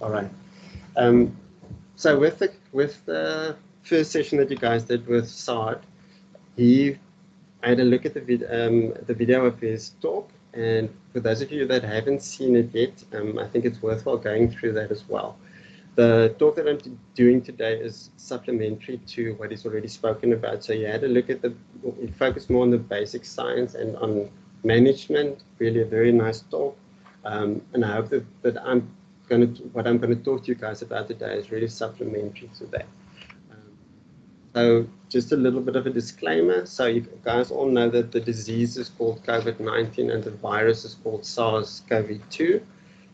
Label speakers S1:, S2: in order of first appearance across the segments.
S1: All right. So with the first session that you guys did with Saad, I had a look at the video of his talk, and for those of you that haven't seen it yet, I think it's worthwhile going through that as well. The talk that I'm doing today is supplementary to what he's already spoken about. So you had a look at you focus more on the basic science and on management. Really a very nice talk, and I hope that what I'm going to talk to you guys about today is really supplementary to that. So just a little bit of a disclaimer. So you guys all know that the disease is called COVID-19 and the virus is called SARS-CoV-2.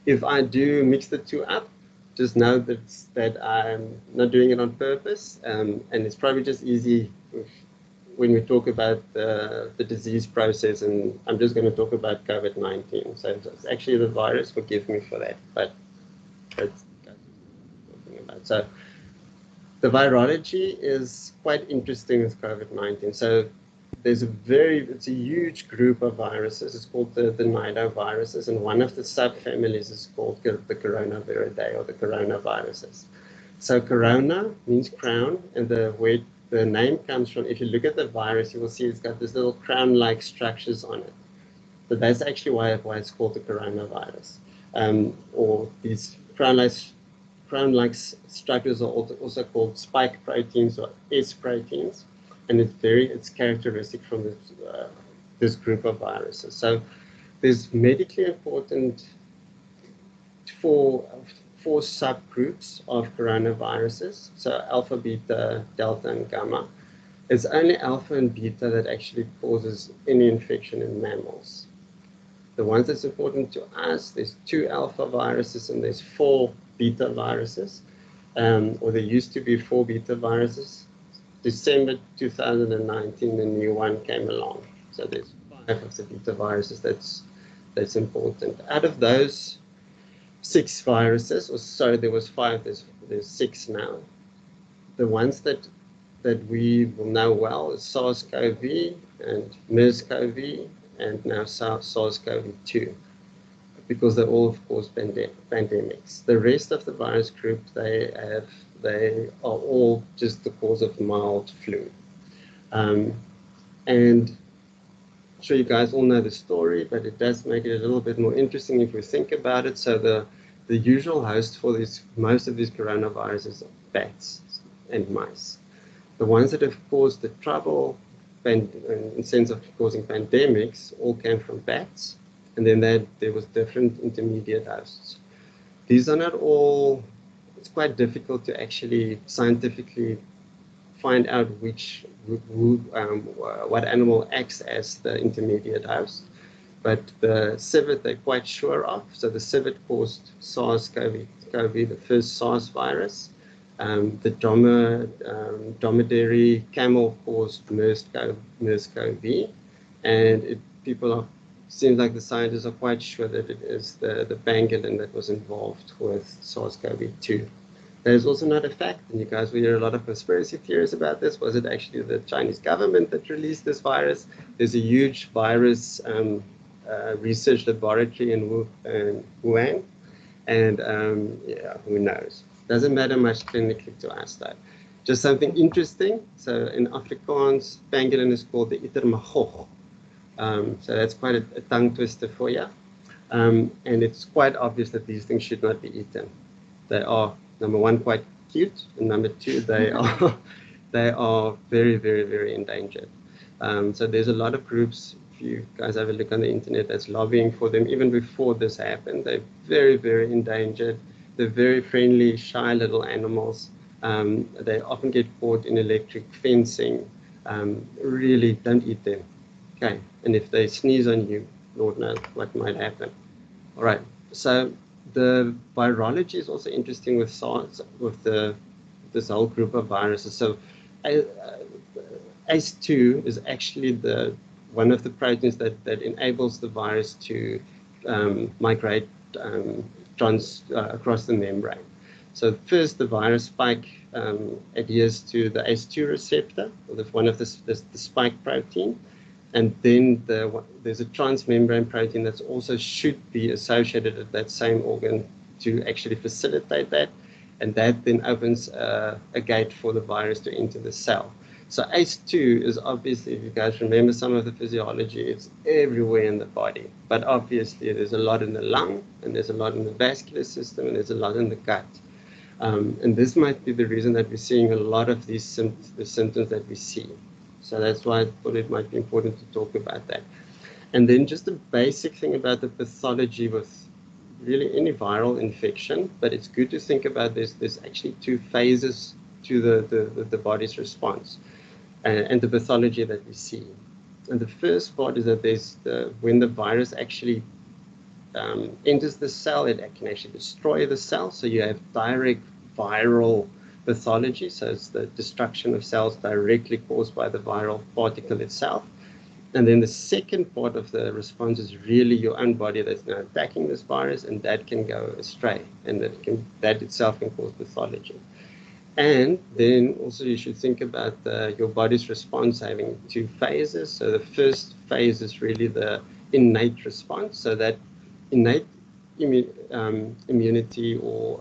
S1: If I do mix the two up, just know that I'm not doing it on purpose, and it's probably just easy when we talk about the disease process, and I'm just going to talk about COVID-19. So it's actually the virus, forgive me for that, but that's what I'm talking about. So the virology is quite interesting with COVID-19. So it's a huge group of viruses. It's called the nidoviruses, and one of the subfamilies is called the coronaviridae, or the coronaviruses. So corona means crown, and the name comes from, if you look at the virus, you will see it's got this little crown-like structures on it. So that's actually why it's called the coronavirus, or these crown-like structures are also called spike proteins or S proteins, and it's characteristic from this group of viruses. So there's medically important four subgroups of coronaviruses. So alpha, beta, delta, and gamma. It's only alpha and beta that actually causes any infection in mammals. The ones that's important to us, there's 2 alpha viruses and there's 4 beta viruses, or there used to be 4 beta viruses. December 2019, the new one came along. So there's 5 of the beta viruses that's important. Out of those 6 viruses, or sorry, there was 5, there's 6 now. The ones that we will know well is SARS-CoV and MERS-CoV, and now SARS-CoV-2, because they're all, of course, pandemics. The rest of the virus group, they are all just the cause of mild flu. And I'm sure you guys all know the story, but it does make it a little bit more interesting if we think about it. So the usual host for most of these coronaviruses are bats and mice. The ones that have caused the trouble in the sense of causing pandemics all came from bats, and then there was different intermediate hosts. These are not all, it's quite difficult to actually scientifically find out what animal acts as the intermediate host, but the civet they're quite sure of. So the civet caused SARS-CoV, the first SARS virus. The dromedary camel caused MERS-CoV, and seems like the scientists are quite sure that it is the pangolin that was involved with SARS-CoV-2. There's also another fact, and you guys will hear a lot of conspiracy theories about this. Was it actually the Chinese government that released this virus? There's a huge virus research laboratory in Wuhan, and who knows? Doesn't matter much clinically to us, though. Just something interesting. So in Afrikaans, pangolin is called the itermagog. So that's quite a tongue twister for you. And it's quite obvious that these things should not be eaten. They are, number one, quite cute, and number two, they are very, very, very endangered. So there's a lot of groups, if you guys have a look on the internet, that's lobbying for them even before this happened. They're very, very endangered. They're very friendly, shy little animals. They often get caught in electric fencing. Really, don't eat them. Okay, and if they sneeze on you, Lord knows what might happen. All right, so the virology is also interesting with SARS, with this whole group of viruses. So ACE2 is actually one of the proteins that enables the virus to migrate across the membrane. So first, the virus spike adheres to the ACE2 receptor, or one of the spike protein, and then there's a transmembrane protein that also should be associated with that same organ to actually facilitate that, and that then opens a gate for the virus to enter the cell. So ACE2 is obviously, if you guys remember some of the physiology, it's everywhere in the body. But obviously there's a lot in the lung, and there's a lot in the vascular system, and there's a lot in the gut. And this might be the reason that we're seeing a lot of the symptoms that we see. So that's why I thought it might be important to talk about that. And then just a basic thing about the pathology with really any viral infection, but it's good to think about this. There's actually two phases to the body's response and the pathology that we see. And the first part is that there's when the virus actually enters the cell, it can actually destroy the cell. So you have direct viral pathology. So it's the destruction of cells directly caused by the viral particle itself. And then the second part of the response is really your own body that's now attacking this virus, and that can go astray, and that itself can cause pathology. And then also you should think about your body's response having two phases. So the first phase is really the innate response. So that innate immunity or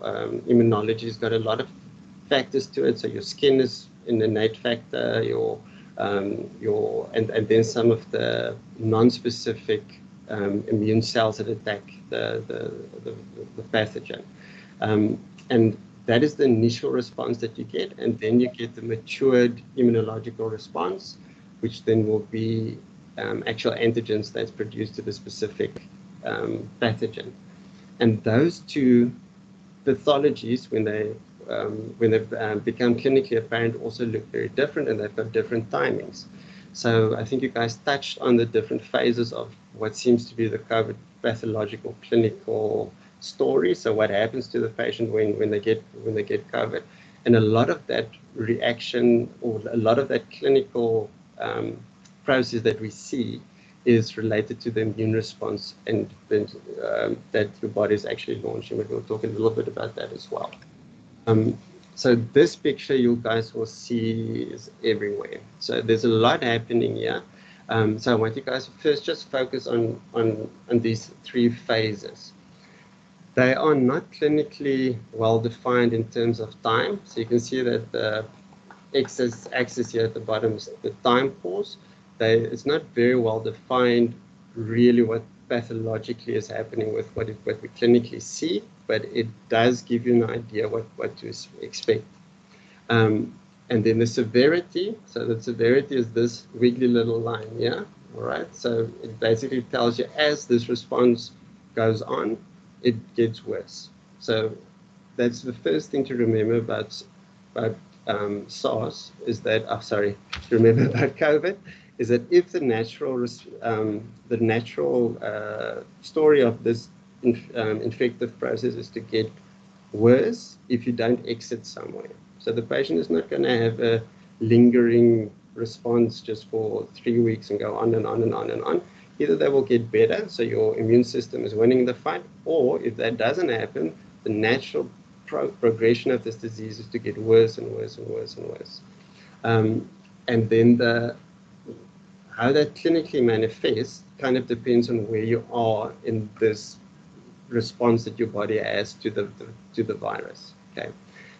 S1: immunology has got a lot of factors to it. So your skin is an innate factor, and then some of the non-specific immune cells that attack the pathogen. And that is the initial response that you get, and then you get the matured immunological response, which then will be actual antigens that's produced to the specific pathogen. And those two pathologies, when they become clinically apparent, also look very different, and they've got different timings. So I think you guys touched on the different phases of what seems to be the COVID pathological clinical story. So what happens to the patient when they get COVID, and a lot of that reaction or a lot of that clinical process that we see is related to the immune response and that your body is actually launching. But we'll talk a little bit about that as well. So this picture you guys will see is everywhere. So there's a lot happening here. So I want you guys to first just focus on these three phases. They are not clinically well defined in terms of time. So you can see that the axis here at the bottom is the time course. It's not very well defined really what pathologically is happening with what we clinically see, but it does give you an idea what to expect. And then the severity, so the severity is this wiggly little line here, all right? So it basically tells you as this response goes on, it gets worse. So that's the first thing to remember about SARS is that, remember about COVID, is that if the natural story of this infective process is to get worse if you don't exit somewhere. So the patient is not going to have a lingering response just for 3 weeks and go on and on and on and on. Either they will get better, so your immune system is winning the fight, or if that doesn't happen, the natural progression of this disease is to get worse and worse and worse and worse. And then how that clinically manifests kind of depends on where you are in this response that your body has to the virus. Okay,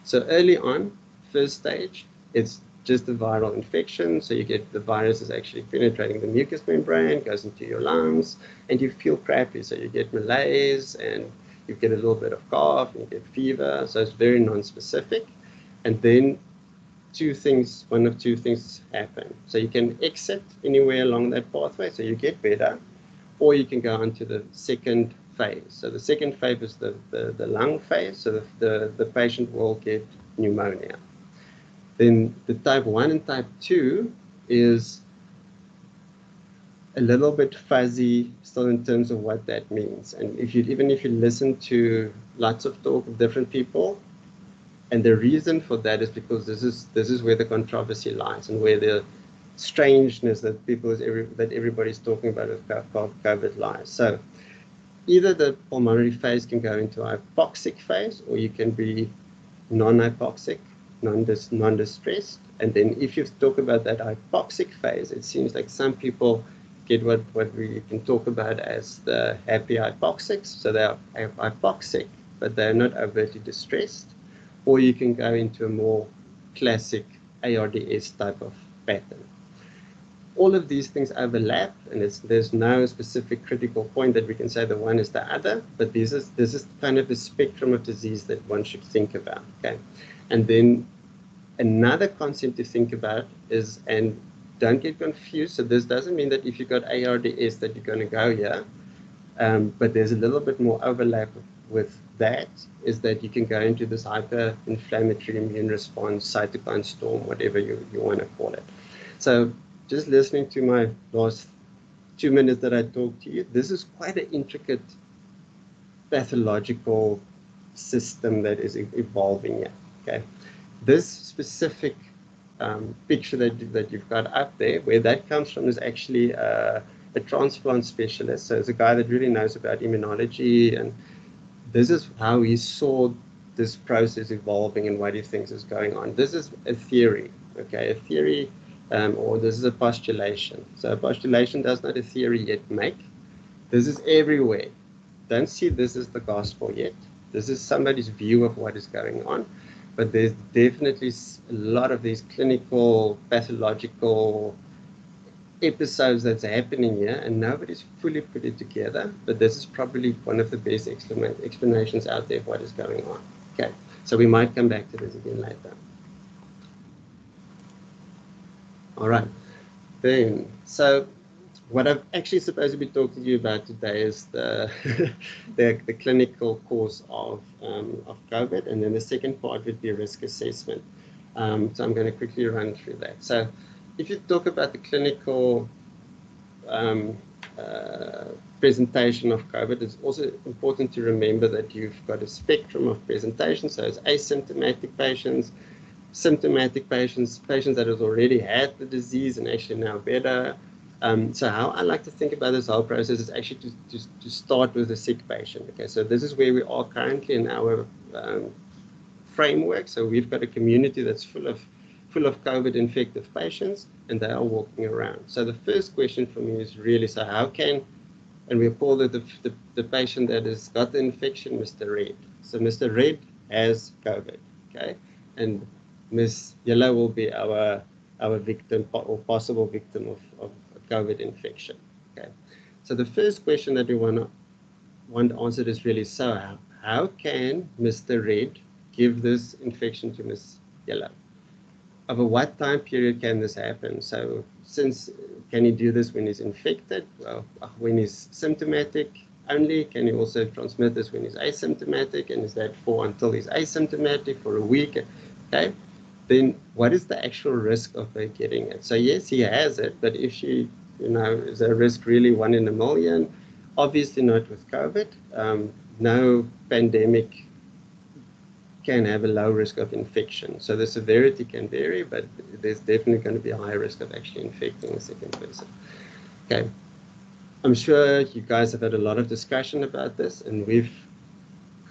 S1: so early on, first stage, it's just a viral infection. So you get the virus is actually penetrating the mucous membrane, goes into your lungs, and you feel crappy. So you get malaise, and you get a little bit of cough, and you get fever. So it's very non-specific. And then one of two things happen. So you can exit anywhere along that pathway, so you get better, or you can go on to the second phase. So the second phase is the lung phase, so the patient will get pneumonia. Then the type 1 and type 2 is a little bit fuzzy still in terms of what that means. And even if you listen to lots of talk of different people, and the reason for that is because this is where the controversy lies and where the strangeness that everybody's talking about with COVID lies. So either the pulmonary phase can go into hypoxic phase, or you can be non-hypoxic, non-distressed. And then if you talk about that hypoxic phase, it seems like some people get what we can talk about as the happy hypoxics. So they are hypoxic, but they're not overtly distressed, or you can go into a more classic ARDS type of pattern. All of these things overlap, and there's no specific critical point that we can say the one is the other, but this is kind of a spectrum of disease that one should think about. Okay, and then another concept to think about is, and don't get confused, so this doesn't mean that if you got ARDS that you're going to go here, but there's a little bit more overlap with that, is that you can go into this hyper-inflammatory immune response, cytokine storm, whatever you want to call it. So just listening to my last 2 minutes that I talked to you, this is quite an intricate pathological system that is evolving here. Okay, this specific picture that you've got up there, where that comes from, is actually a transplant specialist. So it's a guy that really knows about immunology, and this is how he saw this process evolving and what he thinks is going on. This is a theory, okay, a theory, or this is a postulation. So a postulation does not a theory yet make. This is everywhere. Don't see this as the gospel yet. This is somebody's view of what is going on. But there's definitely a lot of these clinical, pathological episodes that's happening here, and nobody's fully put it together. But this is probably one of the best explanations out there of what is going on. Okay, so we might come back to this again later. All right, then, so what I'm actually supposed to be talking to you about today is the the clinical course of COVID, and then the second part would be risk assessment. So I'm going to quickly run through that. So if you talk about the clinical presentation of COVID, it's also important to remember that you've got a spectrum of presentation. So it's asymptomatic patients, symptomatic patients, patients that have already had the disease and actually now better. So how I like to think about this whole process is actually to start with a sick patient. Okay, so this is where we are currently in our framework. So we've got a community that's full of COVID infected patients, and they are walking around. So the first question for me is really, so how can, and we call it the patient that has got the infection, Mr. Red. So Mr. Red has COVID, okay, and Miss Yellow will be our victim or possible victim of COVID infection. Okay, so the first question that we want to answer is really, so how can Mr. Red give this infection to Miss Yellow? Over what time period can this happen? So can he do this when he's infected? Well, when he's symptomatic only? Can he also transmit this when he's asymptomatic? And is that until he's asymptomatic for a week? Okay, then what is the actual risk of her getting it? So yes, he has it, but if she, is a risk really 1 in a million? Obviously not with COVID. No pandemic can have a low risk of infection. So the severity can vary, but there's definitely going to be a high risk of actually infecting a second person. Okay, I'm sure you guys have had a lot of discussion about this, and we've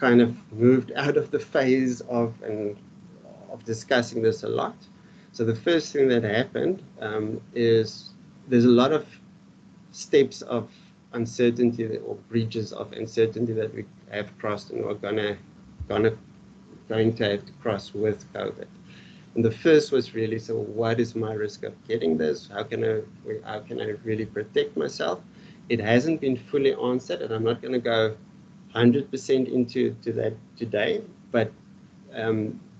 S1: kind of moved out of the phase of discussing this a lot. So the first thing that happened is there's a lot of steps of uncertainty or breaches of uncertainty that we have crossed and are going to have to cross with COVID. And the first was really, so what is my risk of getting this? How can I really protect myself? It hasn't been fully answered, and I'm not going to go 100% into that today, but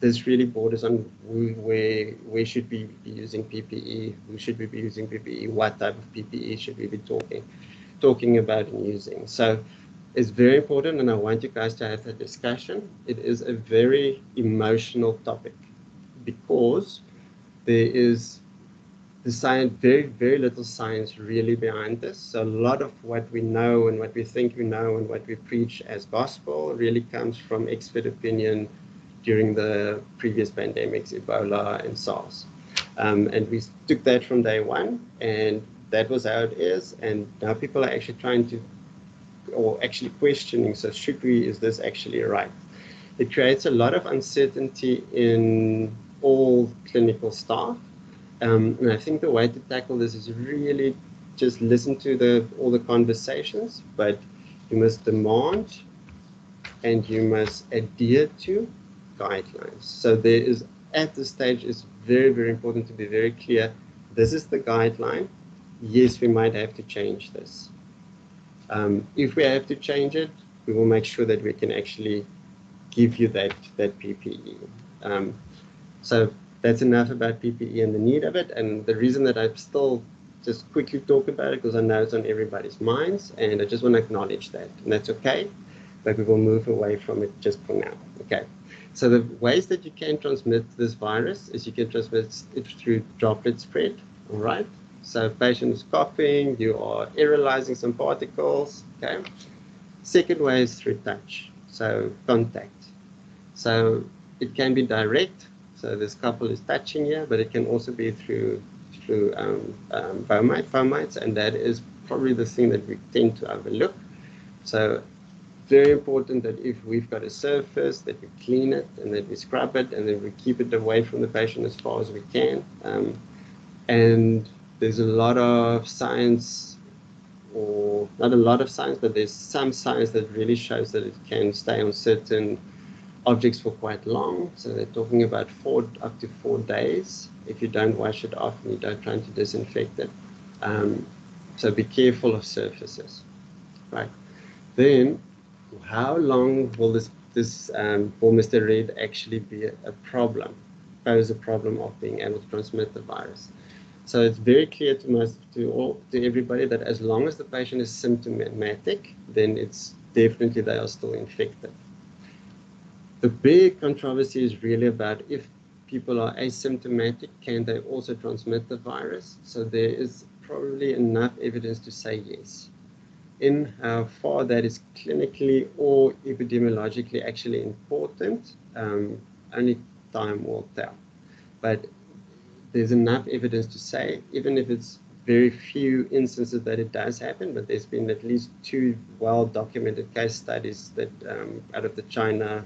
S1: this really borders on where should we be using PPE, who should we be using PPE, what type of PPE should we be talking about and using. So it's very important, and I want you guys to have that discussion. It is a very emotional topic because there is the science, very, very little science really behind this. So a lot of what we know and what we think we know and what we preach as gospel really comes from expert opinion during the previous pandemics, Ebola and SARS. And we took that from day one, and that was how it is. And now people are actually actually questioning, so is this actually right? It creates a lot of uncertainty in all clinical staff. And I think the way to tackle this is really just listen to all the conversations, but you must demand and you must adhere to guidelines. So there is, at this stage, it's very, very important to be very clear. This is the guideline. Yes, we might have to change this. If we have to change it, we will make sure that we can actually give you that PPE. So that's enough about PPE and the need of it. And the reason that I still just quickly talk about it, because I know it's on everybody's minds, and I just want to acknowledge that. And that's okay, but we will move away from it just for now. Okay. So the ways that you can transmit this virus is you can transmit it through droplet spread, all right? So patient is coughing, you are aerolizing some particles, okay? Second way is through touch, so contact. So it can be direct, so this couple is touching here, but it can also be through fomites, and that is probably the thing that we tend to overlook. So very important that if we've got a surface, that we clean it and that we scrub it and then we keep it away from the patient as far as we can. And there's a lot of science, or not a lot of science, but there's some science that really shows that it can stay on certain objects for quite long. So they're talking about up to 4 days if you don't wash it off and you don't try to disinfect it. So be careful of surfaces, right? Then, how long will this will Mr. Red actually be pose a problem of being able to transmit the virus? So it's very clear to everybody that as long as the patient is symptomatic, then it's definitely they are still infected. The big controversy is really about if people are asymptomatic, can they also transmit the virus? So there is probably enough evidence to say yes. In how far that is clinically or epidemiologically actually important, only time will tell. But there's enough evidence to say, even if it's very few instances that it does happen, but there's been at least 2 well-documented case studies that out of the China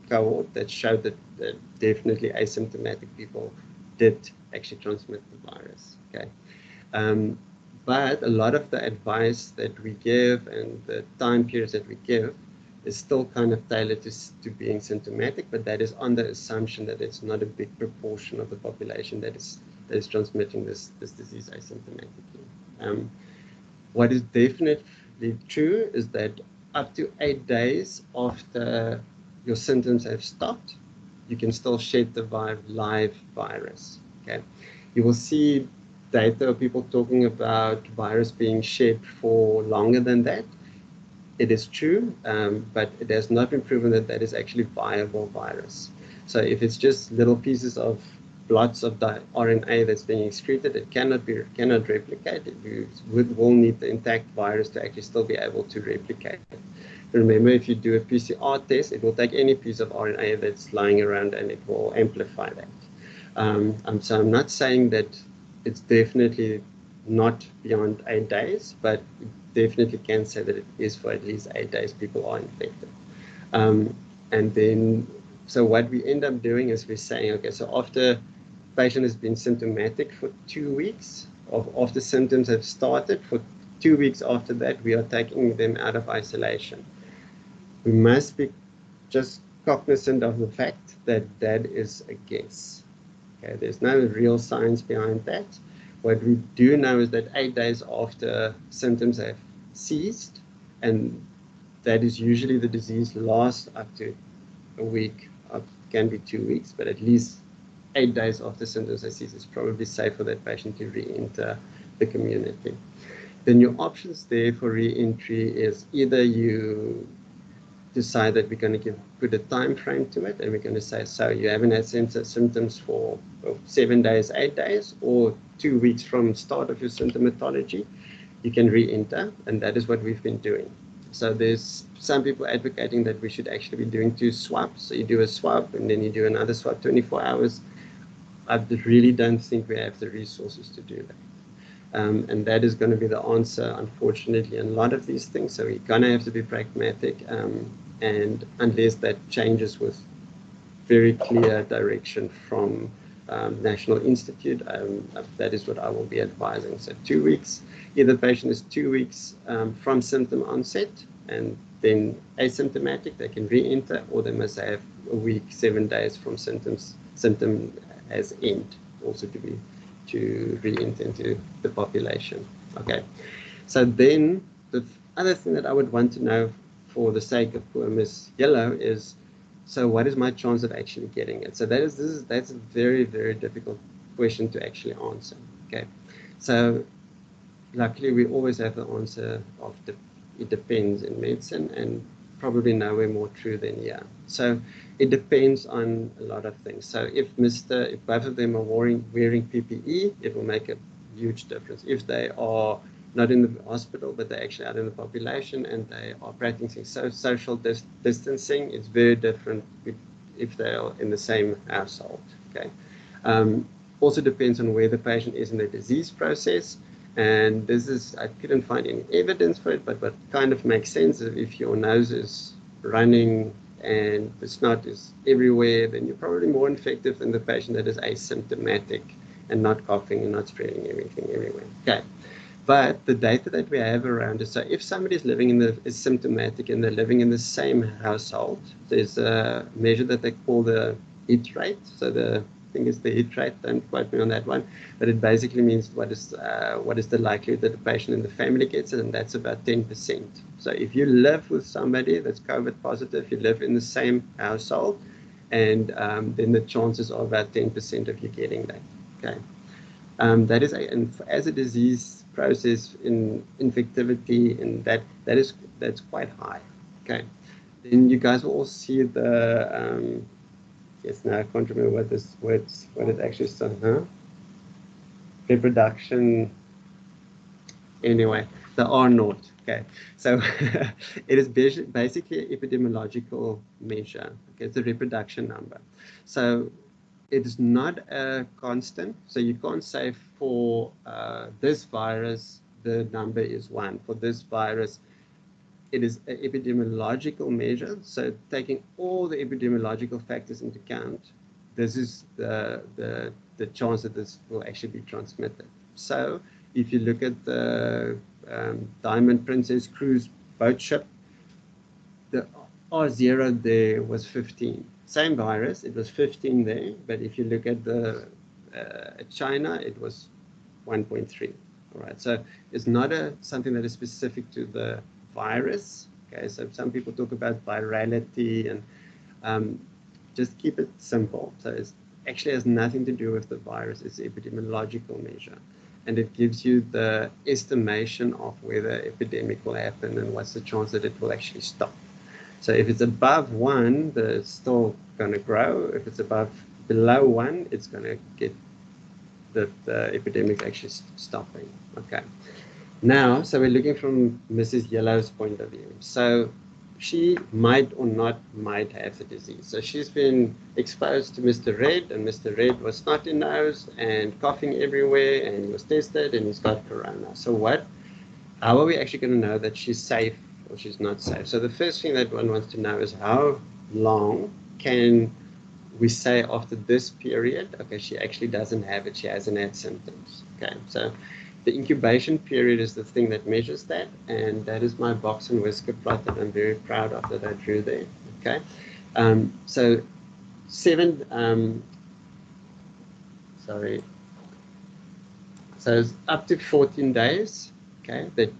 S1: cohort that showed that definitely asymptomatic people did actually transmit the virus. Okay. But a lot of the advice that we give and the time periods that we give is still kind of tailored to being symptomatic, but that is on the assumption that it's not a big proportion of the population that is transmitting this disease asymptomatically. What is definitely true is that up to 8 days after your symptoms have stopped, you can still shed the live virus. Okay, you will see data of people talking about virus being shed for longer than that. It is true, but it has not been proven that that is actually viable virus. So if it's just little pieces of blots of the RNA that's being excreted, it cannot replicate. You will need the intact virus to actually still be able to replicate it. Remember, if you do a PCR test, it will take any piece of RNA that's lying around and it will amplify that. So I'm not saying that it's definitely not beyond 8 days, but definitely can say that it is for at least 8 days people are infected. And then, so what we end up doing is we're saying, okay, so after patient has been symptomatic for 2 weeks, after symptoms have started, for 2 weeks after that, we are taking them out of isolation. We must be just cognizant of the fact that that is a guess. Okay, there's no real science behind that. What we do know is that 8 days after symptoms have ceased, and that is usually the disease lasts up to a week, can be 2 weeks, but at least 8 days after symptoms have ceased, it's probably safe for that patient to re-enter the community. Then your options there for re-entry is either you decide that we're going to put a time frame to it, and we're going to say, so you haven't had symptoms for 7 days, 8 days, or 2 weeks from start of your symptomatology, you can re-enter, and that is what we've been doing. So there's some people advocating that we should actually be doing 2 swabs. So you do a swab and then you do another swab 24 hours. I really don't think we have the resources to do that. And that is going to be the answer, unfortunately, in a lot of these things. So we're going to have to be pragmatic, and unless that changes with very clear direction from National Institute, that is what I will be advising. So 2 weeks, either patient is 2 weeks from symptom onset, and then asymptomatic, they can re-enter, or they must have a week, 7 days from symptom as end, also to re-enter into the population. Okay, so then the other thing that I would want to know for the sake of poor Miss Yellow is, so what is my chance of actually getting it? So that's a very, very difficult question to actually answer. Okay, so luckily we always have the answer of it depends in medicine, and probably nowhere more true than yeah. So it depends on a lot of things. So if both of them are wearing PPE, it will make a huge difference. If they are not in the hospital, but they're actually out in the population and they are practicing social distancing, it's very different if they are in the same household. Okay. Also depends on where the patient is in the disease process. And this is, I couldn't find any evidence for it, but what kind of makes sense is if your nose is running and the snot is everywhere, then you're probably more infective than the patient that is asymptomatic and not coughing and not spreading everything everywhere. Okay. But the data that we have around it, so if somebody is symptomatic and they're living in the same household, there's a measure that they call the hit rate. So I think it's the hit rate, don't quote me on that one, but it basically means what is the likelihood that the patient in the family gets it, and that's about 10%. So if you live with somebody that's COVID positive, you live in the same household, and then the chances are about 10% of you getting that. Okay, that is and as a disease process in infectivity, and that's quite high. Okay, then you guys will all see the yes, now I can't remember what it actually said, huh? Reproduction. Anyway, the R naught. Okay, so it is basically an epidemiological measure. Okay, it's a reproduction number. So it is not a constant. So you can't say for this virus the number is 1. For this virus, it is an epidemiological measure. So taking all the epidemiological factors into account, this is the chance that this will actually be transmitted. So if you look at the Diamond Princess cruise boat ship, the R0 there was 15. Same virus, it was 15 there, but if you look at the China, it was 1.3. All right, so it's not something that is specific to the virus. Okay, so some people talk about virality, and just keep it simple. So it actually has nothing to do with the virus. It's an epidemiological measure, and it gives you the estimation of whether epidemic will happen and what's the chance that it will actually stop. So if it's above 1, it's still going to grow. If it's below 1, it's going to get the epidemic actually stopping. Okay. Now, so we're looking from Mrs. Yellow's point of view. So she might or not might have the disease. So she's been exposed to Mr. Red, and Mr. Red was snotty nose and coughing everywhere, and he was tested and he's got corona. So how are we actually going to know that she's safe or she's not safe? So the first thing that one wants to know is how long can we say after this period, okay, she actually doesn't have it, she hasn't had symptoms. Okay, so the incubation period is the thing that measures that, and that is my box and whisker plot that I'm very proud of that I drew there. Okay, so it's up to 14 days. Okay, that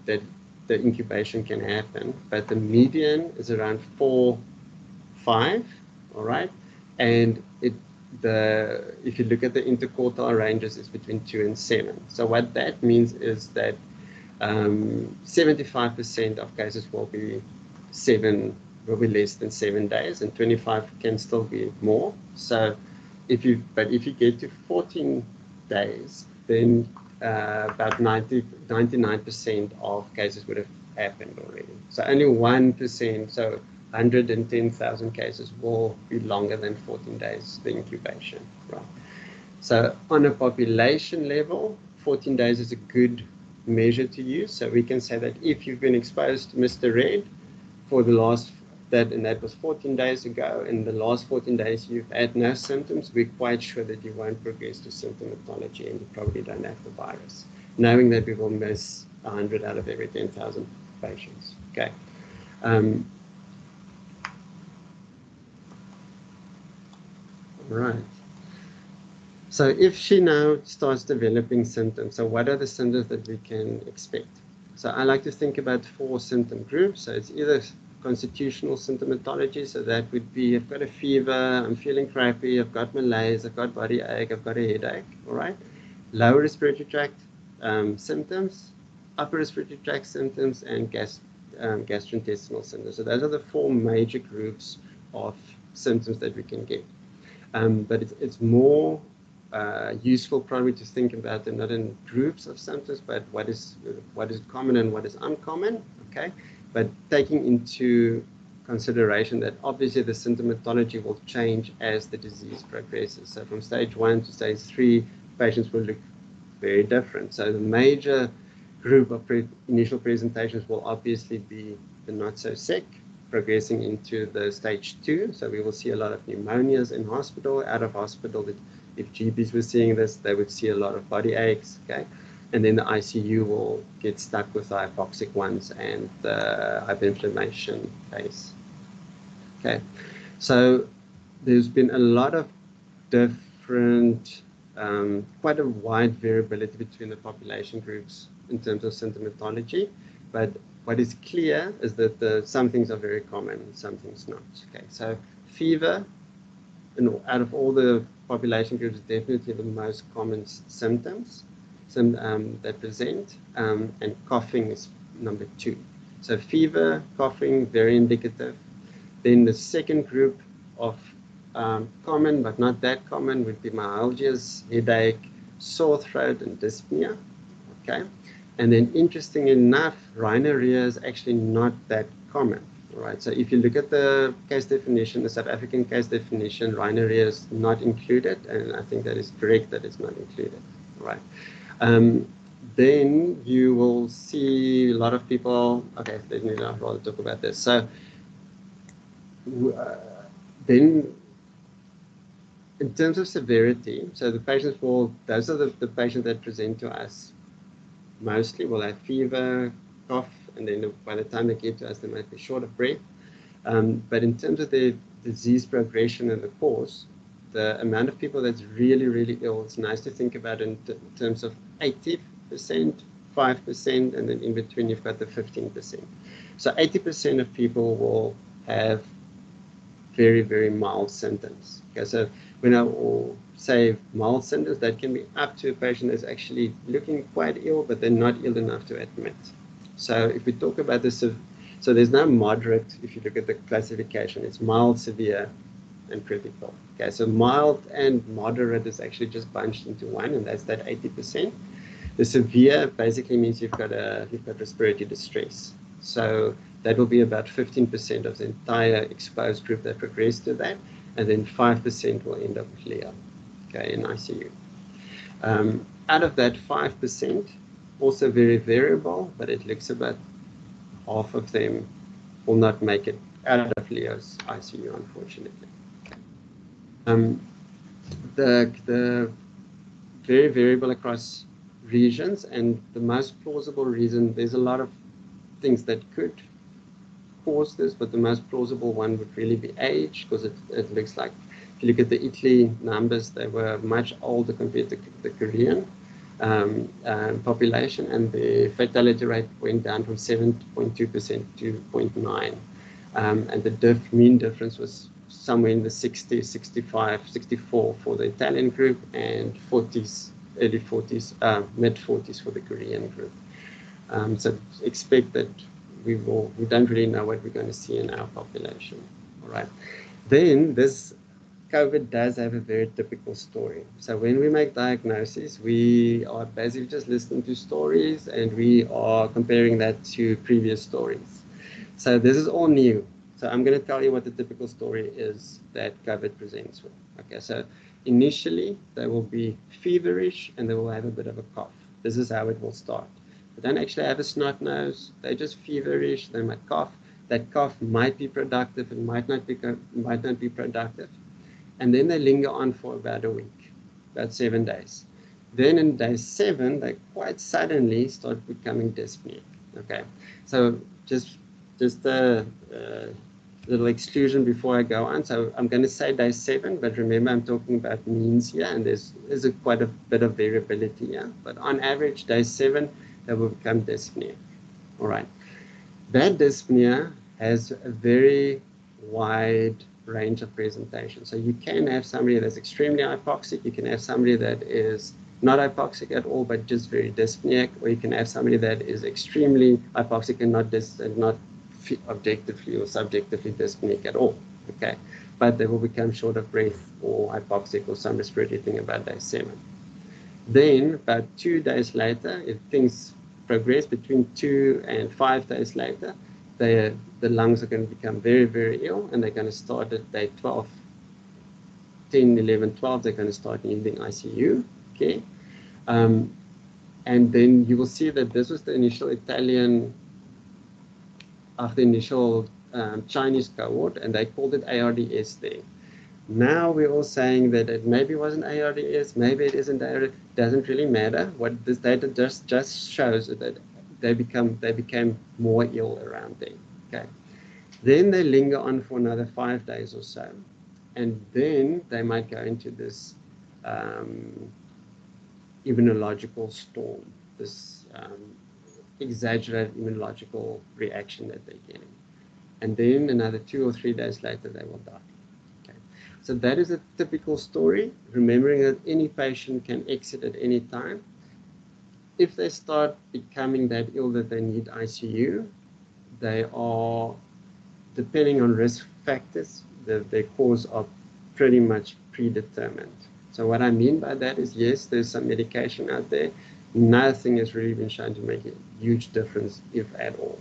S1: the incubation can happen, but the median is around 4-5. All right, and if you look at the interquartile ranges, it's between 2 and 7. So what that means is that 75% of cases will be less than 7 days, and 25 can still be more. So if you get to 14 days, then about 99% of cases would have happened already. So only 1%, so 110,000 cases will be longer than 14 days, the incubation, right? So on a population level, 14 days is a good measure to use. So we can say that if you've been exposed to Mr. Red for that was 14 days ago, and the last 14 days you've had no symptoms, we're quite sure that you won't progress to symptomatology and you probably don't have the virus, knowing that we will miss 100 out of every 10,000 patients. Okay. Um, right. So if she now starts developing symptoms, so what are the symptoms that we can expect? So I like to think about 4 symptom groups. So it's either constitutional symptomatology, so that would be I've got a fever, I'm feeling crappy, I've got malaise, I've got body ache, I've got a headache, all right? Lower respiratory tract symptoms, upper respiratory tract symptoms, and gastrointestinal symptoms. So those are the 4 major groups of symptoms that we can get. But it's more useful probably to think about them not in groups of symptoms, but what is common and what is uncommon, okay? But taking into consideration that obviously the symptomatology will change as the disease progresses. So from stage 1 to stage 3, patients will look very different. So the major group of initial presentations will obviously be the not so sick, progressing into the stage 2. So we will see a lot of pneumonias in hospital, out of hospital. If GPs were seeing this, they would see a lot of body aches, okay? And then the ICU will get stuck with the hypoxic ones and the hyperinflammation case, okay? So there's been a lot of different, quite a wide variability between the population groups in terms of symptomatology, but what is clear is that some things are very common and some things not. Okay, so fever, out of all the population groups, is definitely the most common symptoms that present, and coughing is number 2. So fever, coughing, very indicative. Then the second group of common but not that common would be myalgias, headache, sore throat, and dyspnea. Okay, and then interesting enough, rhinorrhea is actually not that common. All right, so if you look at the case definition, the South African case definition, rhinorrhea is not included, and I think that is correct that it's not included. All right. Then you will see a lot of people. Okay, let me rather talk about this. So then in terms of severity, so the patients will, those are the patients that present to us mostly will have fever, cough, and then by the time they get to us, they might be short of breath. But in terms of the disease progression and the course, the amount of people that's really, really ill, it's nice to think about in terms of 80%, 5%, and then in between you've got the 15%. So 80% of people will have very, very mild symptoms. Okay, so when I will say mild symptoms, that can be up to a patient that's actually looking quite ill, but they're not ill enough to admit. So if we talk about this, so there's no moderate, if you look at the classification, it's mild, severe, and critical. Okay, so mild and moderate is actually just bunched into one, and that's that 80%. The severe basically means you've got respiratory distress. So that will be about 15% of the entire exposed group that progress to that, and then 5% will end up with LEA, okay, in ICU. Out of that 5%, also very variable, but it looks about half of them will not make it out of LEA's ICU, unfortunately. The very variable across regions, and the most plausible reason, there's a lot of things that could cause this, but the most plausible one would really be age, because it looks like, if you look at the Italy numbers, they were much older compared to the Korean population, and the fatality rate went down from 7.2% to 0.9%. And the mean difference was somewhere in the 60, 65, 64 for the Italian group, and 40s, early 40s, mid 40s for the Korean group. So expect that we don't really know what we're going to see in our population. All right. Then this COVID does have a very typical story. So when we make diagnoses, we are basically just listening to stories, and we are comparing that to previous stories. So this is all new. So I'm going to tell you what the typical story is that COVID presents with. Okay, so initially they will be feverish and they will have a bit of a cough. This is how it will start. They don't actually have a snot nose. They're just feverish. They might cough. That cough might be productive. It might not be productive. And then they linger on for about a week, about 7 days. Then in day 7, they quite suddenly start becoming dyspneic. Okay, so just just a little exclusion before I go on. So I'm going to say day 7, but remember I'm talking about means here, and there's quite a bit of variability here. But on average, day 7, they will become dyspnea. All right. That dyspnea has a very wide range of presentation. So you can have somebody that's extremely hypoxic. You can have somebody that is not hypoxic at all, but just very dyspneic, or you can have somebody that is extremely hypoxic and not objectively or subjectively dyspneic at all. Okay, but they will become short of breath or hypoxic or some respiratory thing about day 7. Then about 2 days later, if things progress between 2 and 5 days later, the lungs are going to become very, very ill, and they're going to start at day 12, 10, 11, 12, they're going to start needing ICU. Okay, and then you will see that this was the initial Italian, the initial Chinese cohort, and they called it ARDS there. Now we're all saying that it maybe wasn't ARDS, maybe it isn't ARDS. Doesn't really matter. What this data just shows is that they became more ill around there. Okay, then they linger on for another 5 days or so, and then they might go into this immunological storm, this exaggerated immunological reaction that they're getting, and then another 2 or 3 days later they will die. So that is a typical story, remembering that any patient can exit at any time. If they start becoming that ill that they need ICU, they are, depending on risk factors, their cause are pretty much predetermined. So what I mean by that is, yes, there's some medication out there. Nothing has really been shown to make a huge difference, if at all.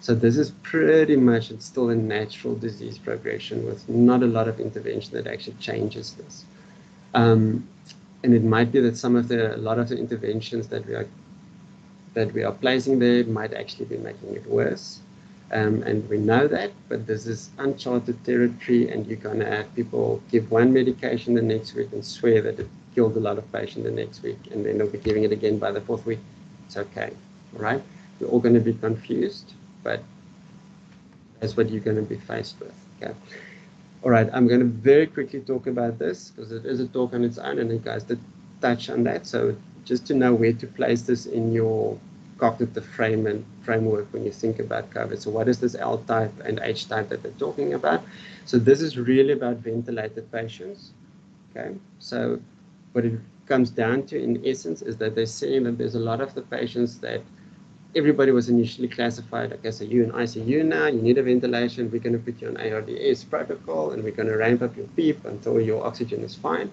S1: So this is pretty much, it's still a natural disease progression with not a lot of intervention that actually changes this. And it might be that a lot of the interventions that we are placing there might actually be making it worse. And we know that, but this is uncharted territory, and you're going to have people give one medication the next week and swear that it killed a lot of patients the next week, and then they'll be giving it again by the 4th week. It's okay, right? We're all going to be confused, but that's what you're going to be faced with. Okay. All right, I'm going to very quickly talk about this because it is a talk on its own, and you guys did touch on that. So just to know where to place this in your cognitive framework when you think about COVID. So what is this L type and H type that they're talking about? So this is really about ventilated patients. Okay, so what it comes down to in essence is that they're saying that there's a lot of the patients that everybody was initially classified, okay, so you're in ICU now, you need a ventilation, we're going to put you on ARDS protocol, and we're going to ramp up your PEEP until your oxygen is fine.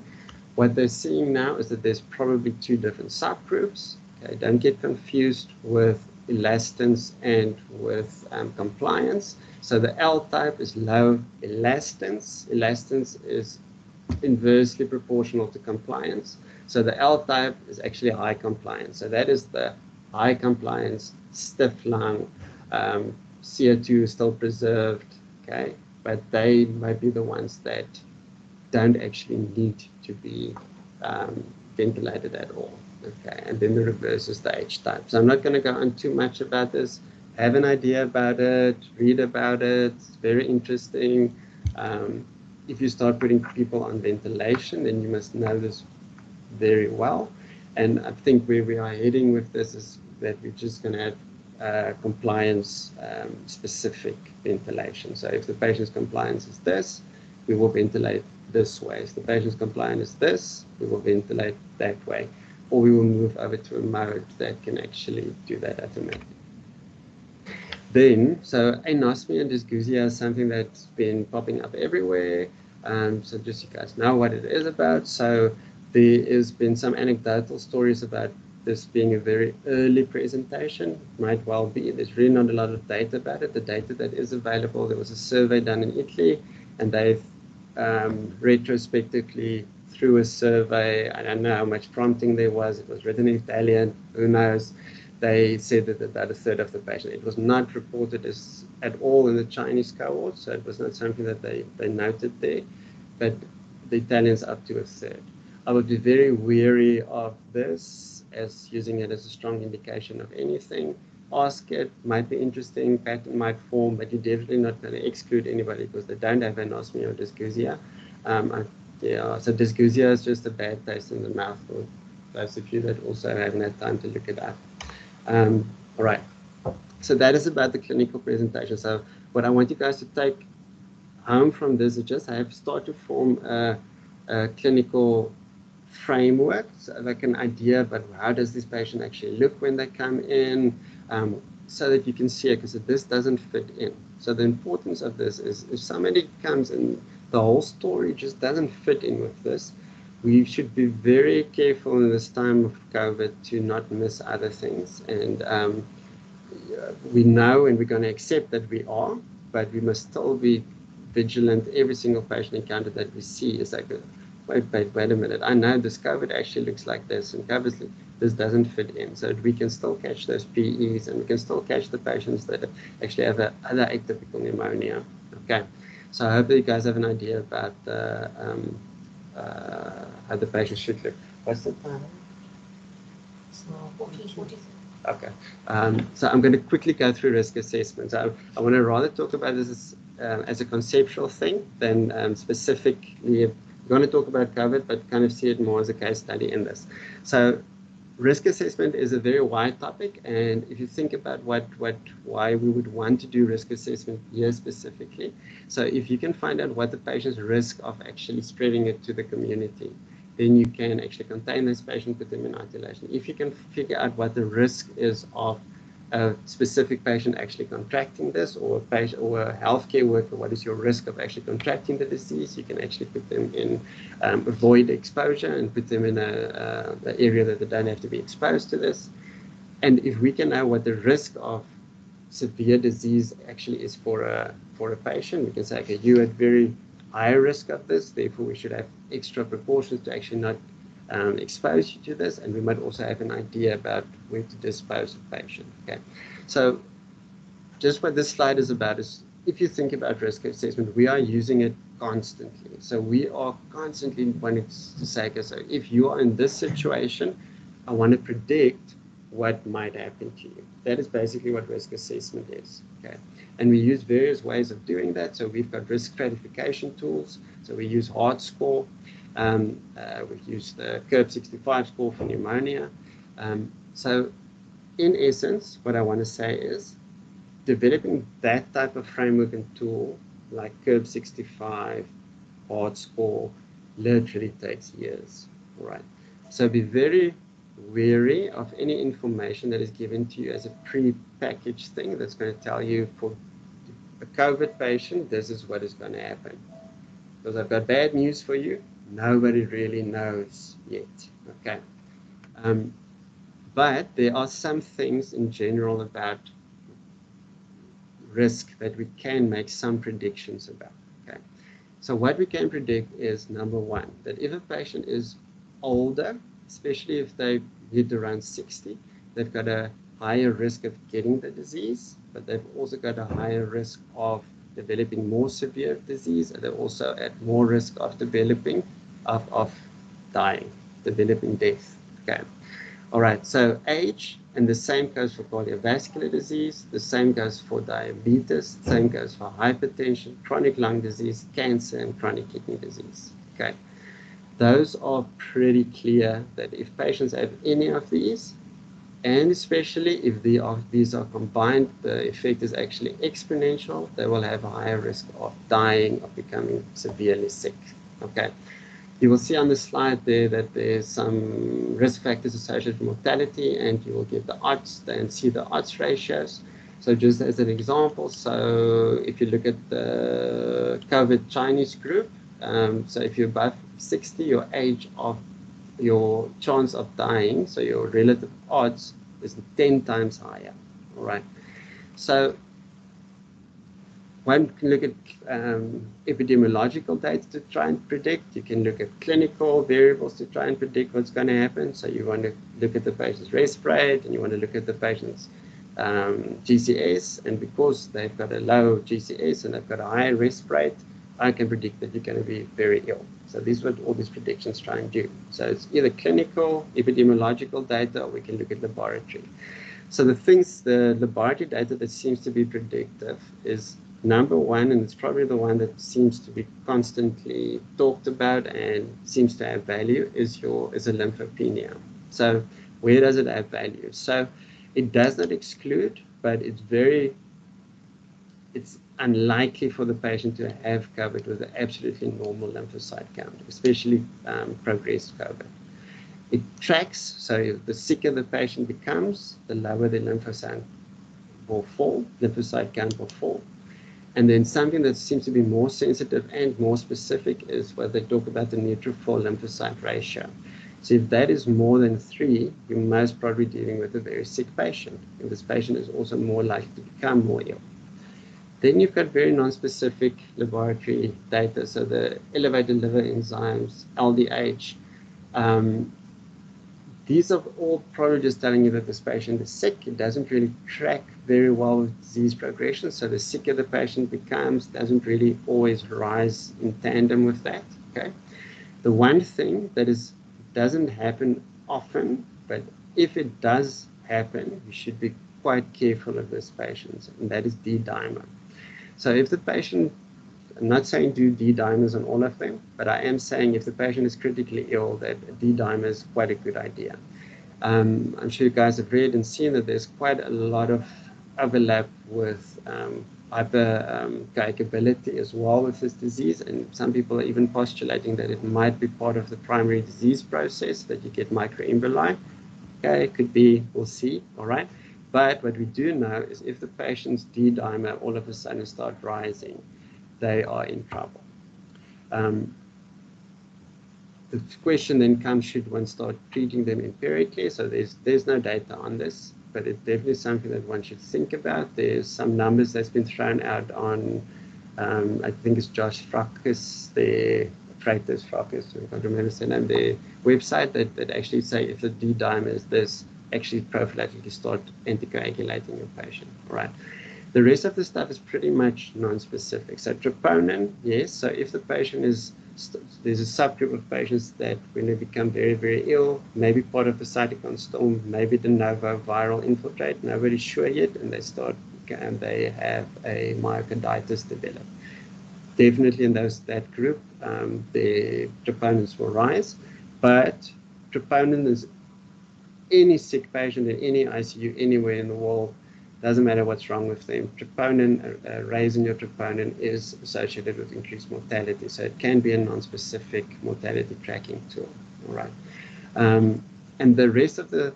S1: What they're seeing now is that there's probably 2 different subgroups. Okay, don't get confused with elastance and with compliance. So the L type is low elastance. Elastance is inversely proportional to compliance. So the L type is actually high compliance. So that is the high compliance, stiff lung, CO2 is still preserved, okay? But they might be the ones that don't actually need to be ventilated at all, okay? And then the reverse is the H type. So I'm not going to go on too much about this. Have an idea about it, read about it, it's very interesting. If you start putting people on ventilation, then you must know this very well. And I think where we are heading with this is that we're just going to have compliance specific ventilation. So if the patient's compliance is this, we will ventilate this way. If the patient's compliance is this, we will ventilate that way. Or we will move over to a mode that can actually do that automatically. Then, so anosmia and dysgeusia is something that's been popping up everywhere. So just so you guys know what it is about. So there has been some anecdotal stories about this being a very early presentation. Might well be. There's really not a lot of data about it. The data that is available, there was a survey done in Italy, and they've retrospectively, through a survey, I don't know how much prompting there was. It was written in Italian, who knows. They said that about 1/3 of the patients. It was not reported as at all in the Chinese cohort, so it was not something that they noted there, but the Italians up to 1/3. I would be very wary of this as using it as a strong indication of anything. ask it, might be interesting, pattern might form, but you're definitely not going to exclude anybody because they don't have anosmia or dysgeusia. Yeah, so dysgeusia is just a bad taste in the mouth for those of you that also haven't had time to look it up. All right, so that is about the clinical presentation. So what I want you guys to take home from this is just I have started to form a clinical framework, so like an idea about how does this patient actually look when they come in, so that you can see it, because this doesn't fit in. So the importance of this is if somebody comes and the whole story just doesn't fit in with this, we should be very careful in this time of COVID to not miss other things. And we know and we're going to accept that we are, but we must still be vigilant. Every single patient encounter that we see is like, wait a minute, I know this COVID actually looks like this, and COVID, this doesn't fit in. So we can still catch those PEs, and we can still catch the patients that actually have other atypical pneumonia. Okay, so I hope that you guys have an idea about how the patient should look. What's the time?
S2: It's now 14:43.
S1: Okay, so I'm going to quickly go through risk assessments. I want to rather talk about this as a conceptual thing than specifically. We're going to talk about COVID, but kind of see it more as a case study in this. So risk assessment is a very wide topic, and if you think about why we would want to do risk assessment here specifically, so if you can find out what the patient's risk of actually spreading it to the community, then you can actually contain this patient, put them in isolation. If you can figure out what the risk is of a specific patient actually contracting this, or a patient or a healthcare worker, what is your risk of actually contracting the disease, you can actually put them in, avoid exposure and put them in an area that they don't have to be exposed to this. And if we can know what the risk of severe disease actually is for a patient, we can say, okay, you're at very high risk of this, therefore we should have extra precautions to actually not expose you to this, and we might also have an idea about where to dispose of the patient. Okay, so just what this slide is about is, if you think about risk assessment, we are using it constantly. So we are constantly wanting to say, okay, so if you are in this situation, I want to predict what might happen to you. That is basically what risk assessment is. Okay, and we use various ways of doing that. So we've got risk stratification tools. So we use hard score. We've used the CURB-65 score for pneumonia. So in essence, what I want to say is developing that type of framework and tool like CURB-65, hard score, literally takes years. All right. So be very wary of any information that is given to you as a pre-packaged thing that's going to tell you, for a COVID patient, this is what is going to happen. Because I've got bad news for you. Nobody really knows yet. Okay. But there are some things in general about risk that we can make some predictions about. Okay. So what we can predict is, number one, that if a patient is older, especially if they hit around 60, they've got a higher risk of getting the disease, but they've also got a higher risk of developing more severe disease, and they're also at more risk of developing, of dying, developing death. Okay. All right, so age, and the same goes for cardiovascular disease, the same goes for diabetes, the same goes for hypertension, chronic lung disease, cancer, and chronic kidney disease. Okay. Those are pretty clear that if patients have any of these, and especially if these are combined, the effect is actually exponential. They will have a higher risk of dying, of becoming severely sick. Okay. You will see on the slide there that there's some risk factors associated with mortality, and you will get the odds and see the odds ratios. So just as an example, so if you look at the COVID Chinese group, so if you're above 60, your age of your chance of dying, so your relative odds, is 10 times higher. All right. So one can look at epidemiological data to try and predict. You can look at clinical variables to try and predict what's going to happen. So you want to look at the patient's rest rate, and you want to look at the patient's GCS. And because they've got a low GCS and they've got a high rest rate, I can predict that you're going to be very ill. So this is what all these predictions try and do. So it's either clinical, epidemiological data, or we can look at laboratory. So the laboratory data that seems to be predictive is number one, and it's probably the one that seems to be constantly talked about and seems to have value, is a lymphopenia. So where does it have value? So it does not exclude, but it's unlikely for the patient to have COVID with an absolutely normal lymphocyte count, especially progressed COVID. It tracks, so the sicker the patient becomes, the lower the lymphocyte count will fall. And then something that seems to be more sensitive and more specific is what they talk about the neutrophil lymphocyte ratio. So if that is more than 3, you're most probably dealing with a very sick patient. And this patient is also more likely to become more ill. Then you've got very non-specific laboratory data. So the elevated liver enzymes, LDH, these are all probably just telling you that this patient is sick. It doesn't really track very well with disease progression. So the sicker the patient becomes doesn't really always rise in tandem with that. Okay. The one thing that doesn't happen often, but if it does happen, you should be quite careful of this patient, and that is D-dimer. So if the patient, I'm not saying do D-dimers on all of them, but I am saying if the patient is critically ill, that a D-dimer is quite a good idea. I'm sure you guys have read and seen that there's quite a lot of overlap with hypercoagulability as well with this disease, and some people are even postulating that it might be part of the primary disease process, that you get microemboli. Okay, it could be, we'll see, all right? But what we do know is if the patient's D-dimer all of a sudden start rising, they are in trouble. The question then comes, should one start treating them empirically? So there's no data on this, but it's definitely something that one should think about. There's some numbers that's been thrown out on, I think it's Josh Frackus, Freitas Frackus, I can't remember his name, their website that actually say if the D-dimer is this, actually prophylactically start anticoagulating your patient, right? The rest of the stuff is pretty much non-specific. So troponin, yes. So if the patient there's a subgroup of patients that when they become very, very ill, maybe part of the cytokine storm, maybe de novo viral infiltrate, nobody's sure yet, and they have a myocarditis develop. Definitely in that group, the troponins will rise, but troponin is any sick patient in any ICU anywhere in the world, doesn't matter what's wrong with them. Troponin, raising your troponin is associated with increased mortality. So it can be a non-specific mortality tracking tool, all right? And the rest of the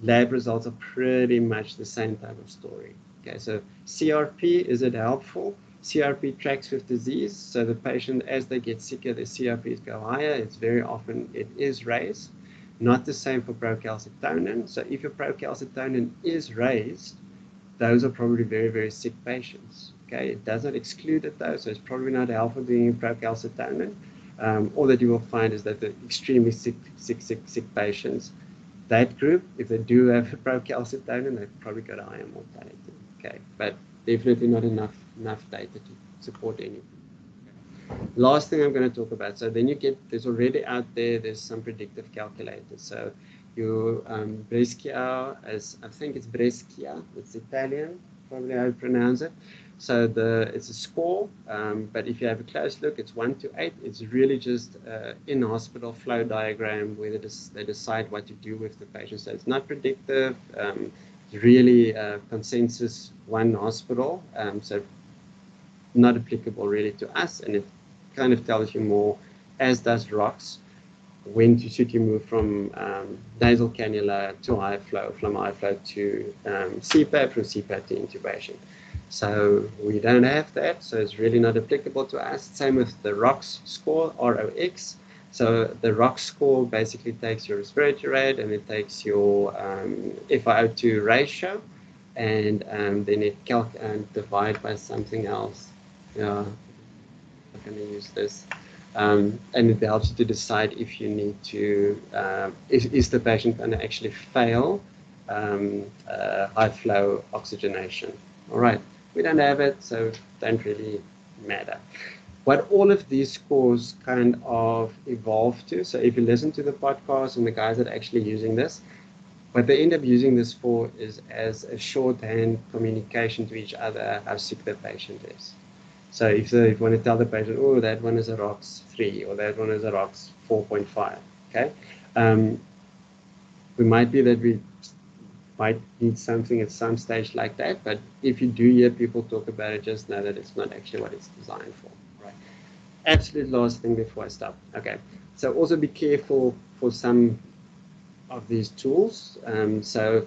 S1: lab results are pretty much the same type of story. Okay, so CRP, is it helpful? CRP tracks with disease. So the patient, as they get sicker, their CRPs go higher. It's very often, it is raised. Not the same for procalcitonin. So if your procalcitonin is raised, those are probably very, very sick patients. Okay, it does not exclude it though, so it's probably not helpful doing procalcitonin. All that you will find is that the extremely sick patients, that group, if they do have procalcitonin, they've probably got a higher mortality. Okay, but definitely not enough data to support anything. Last thing I'm going to talk about. So then there's already out there's some predictive calculators. So your Brescia, I think it's Brescia, it's Italian, probably how you pronounce it. So it's a score, but if you have a close look, it's 1 to 8. It's really just in-hospital flow diagram where they decide what to do with the patient. So it's not predictive. It's really consensus one hospital. So not applicable really to us, and it kind of tells you more, as does ROX, when should you move from nasal cannula to high flow, from high flow to CPAP, from CPAP to intubation. So we don't have that, so it's really not applicable to us. Same with the ROX score, ROX. So the ROX score basically takes your respiratory rate and it takes your FiO2 ratio, and then it divide by something else. Yeah, I'm going to use this. And it helps you to decide if you need to, is the patient going to actually fail high flow oxygenation. All right, we don't have it, so it don't really matter. What all of these scores kind of evolve to, so if you listen to the podcast and the guys that are actually using this, what they end up using this for is as a shorthand communication to each other how sick the patient is. So if they want to tell the patient, oh, that one is a ROX 3 or that one is a ROX 4.5, okay? We might be that we might need something at some stage like that, but if you do hear people talk about it, just know that it's not actually what it's designed for, right? Absolute last thing before I stop. Okay, so also be careful for some of these tools. So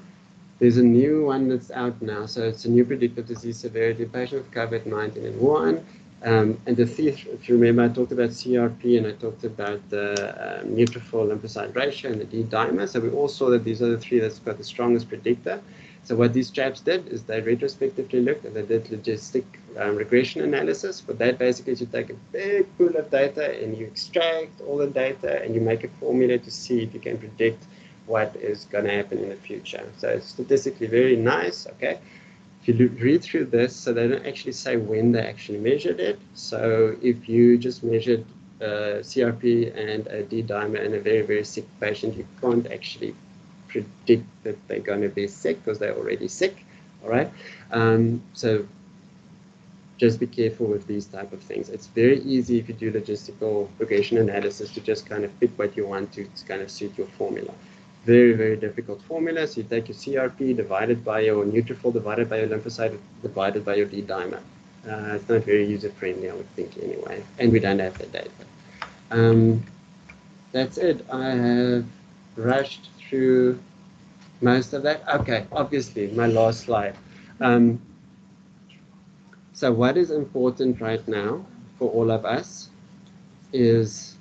S1: there's a new one that's out now. So it's a new predictive disease severity patient with COVID-19 in Wuhan. And the thief, if you remember, I talked about CRP and I talked about the neutrophil lymphocyte ratio and the D-dimer. So we all saw that these are the three that's got the strongest predictor. So what these chaps did is they retrospectively looked and they did logistic regression analysis. But that basically is you take a big pool of data and you extract all the data and you make a formula to see if you can predict what is going to happen in the future. So it's statistically very nice, okay? If you read through this, so they don't actually say when they actually measured it. So if you just measured CRP and a D-dimer in a very, very sick patient, you can't actually predict that they're going to be sick because they're already sick, all right? So just be careful with these type of things. It's very easy if you do logistical regression analysis to just kind of pick what you want to kind of suit your formula. Very, very difficult formula. So you take your CRP divided by your neutrophil, divided by your lymphocyte, divided by your D-dimer. It's not very user-friendly, I would think, anyway. And we don't have the data. That's it. I have rushed through most of that. Okay, obviously, my last slide. So what is important right now for all of us is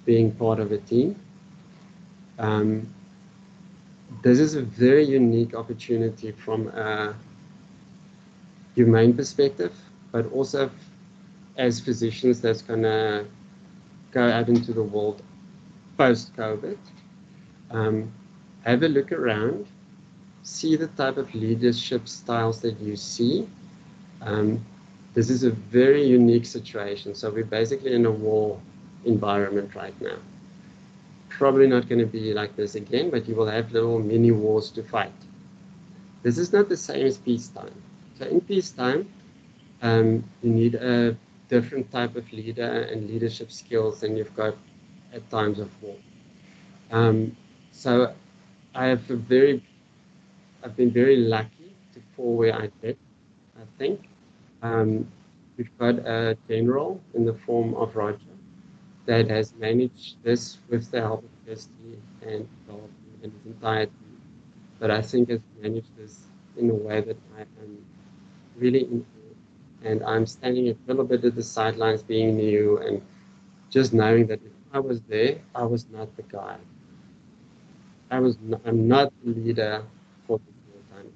S1: being part of a team. This is a very unique opportunity from a humane perspective, but also as physicians that's going to go out into the world post-COVID. Have a look around, see the type of leadership styles that you see. This is a very unique situation. So we're basically in a war environment right now. Probably not going to be like this again, but you will have little mini wars to fight. This is not the same as peacetime. So in peacetime, you need a different type of leader and leadership skills than you've got at times of war. So I've been very lucky to fall where I did, I think. We've got a general in the form of Roger that has managed this with the help of Jooste and his entire team. But I think has managed this in a way that I am really in awe. And I'm standing a little bit at the sidelines being new and just knowing that if I was there, I was not the guy. I'm not the leader for this whole time.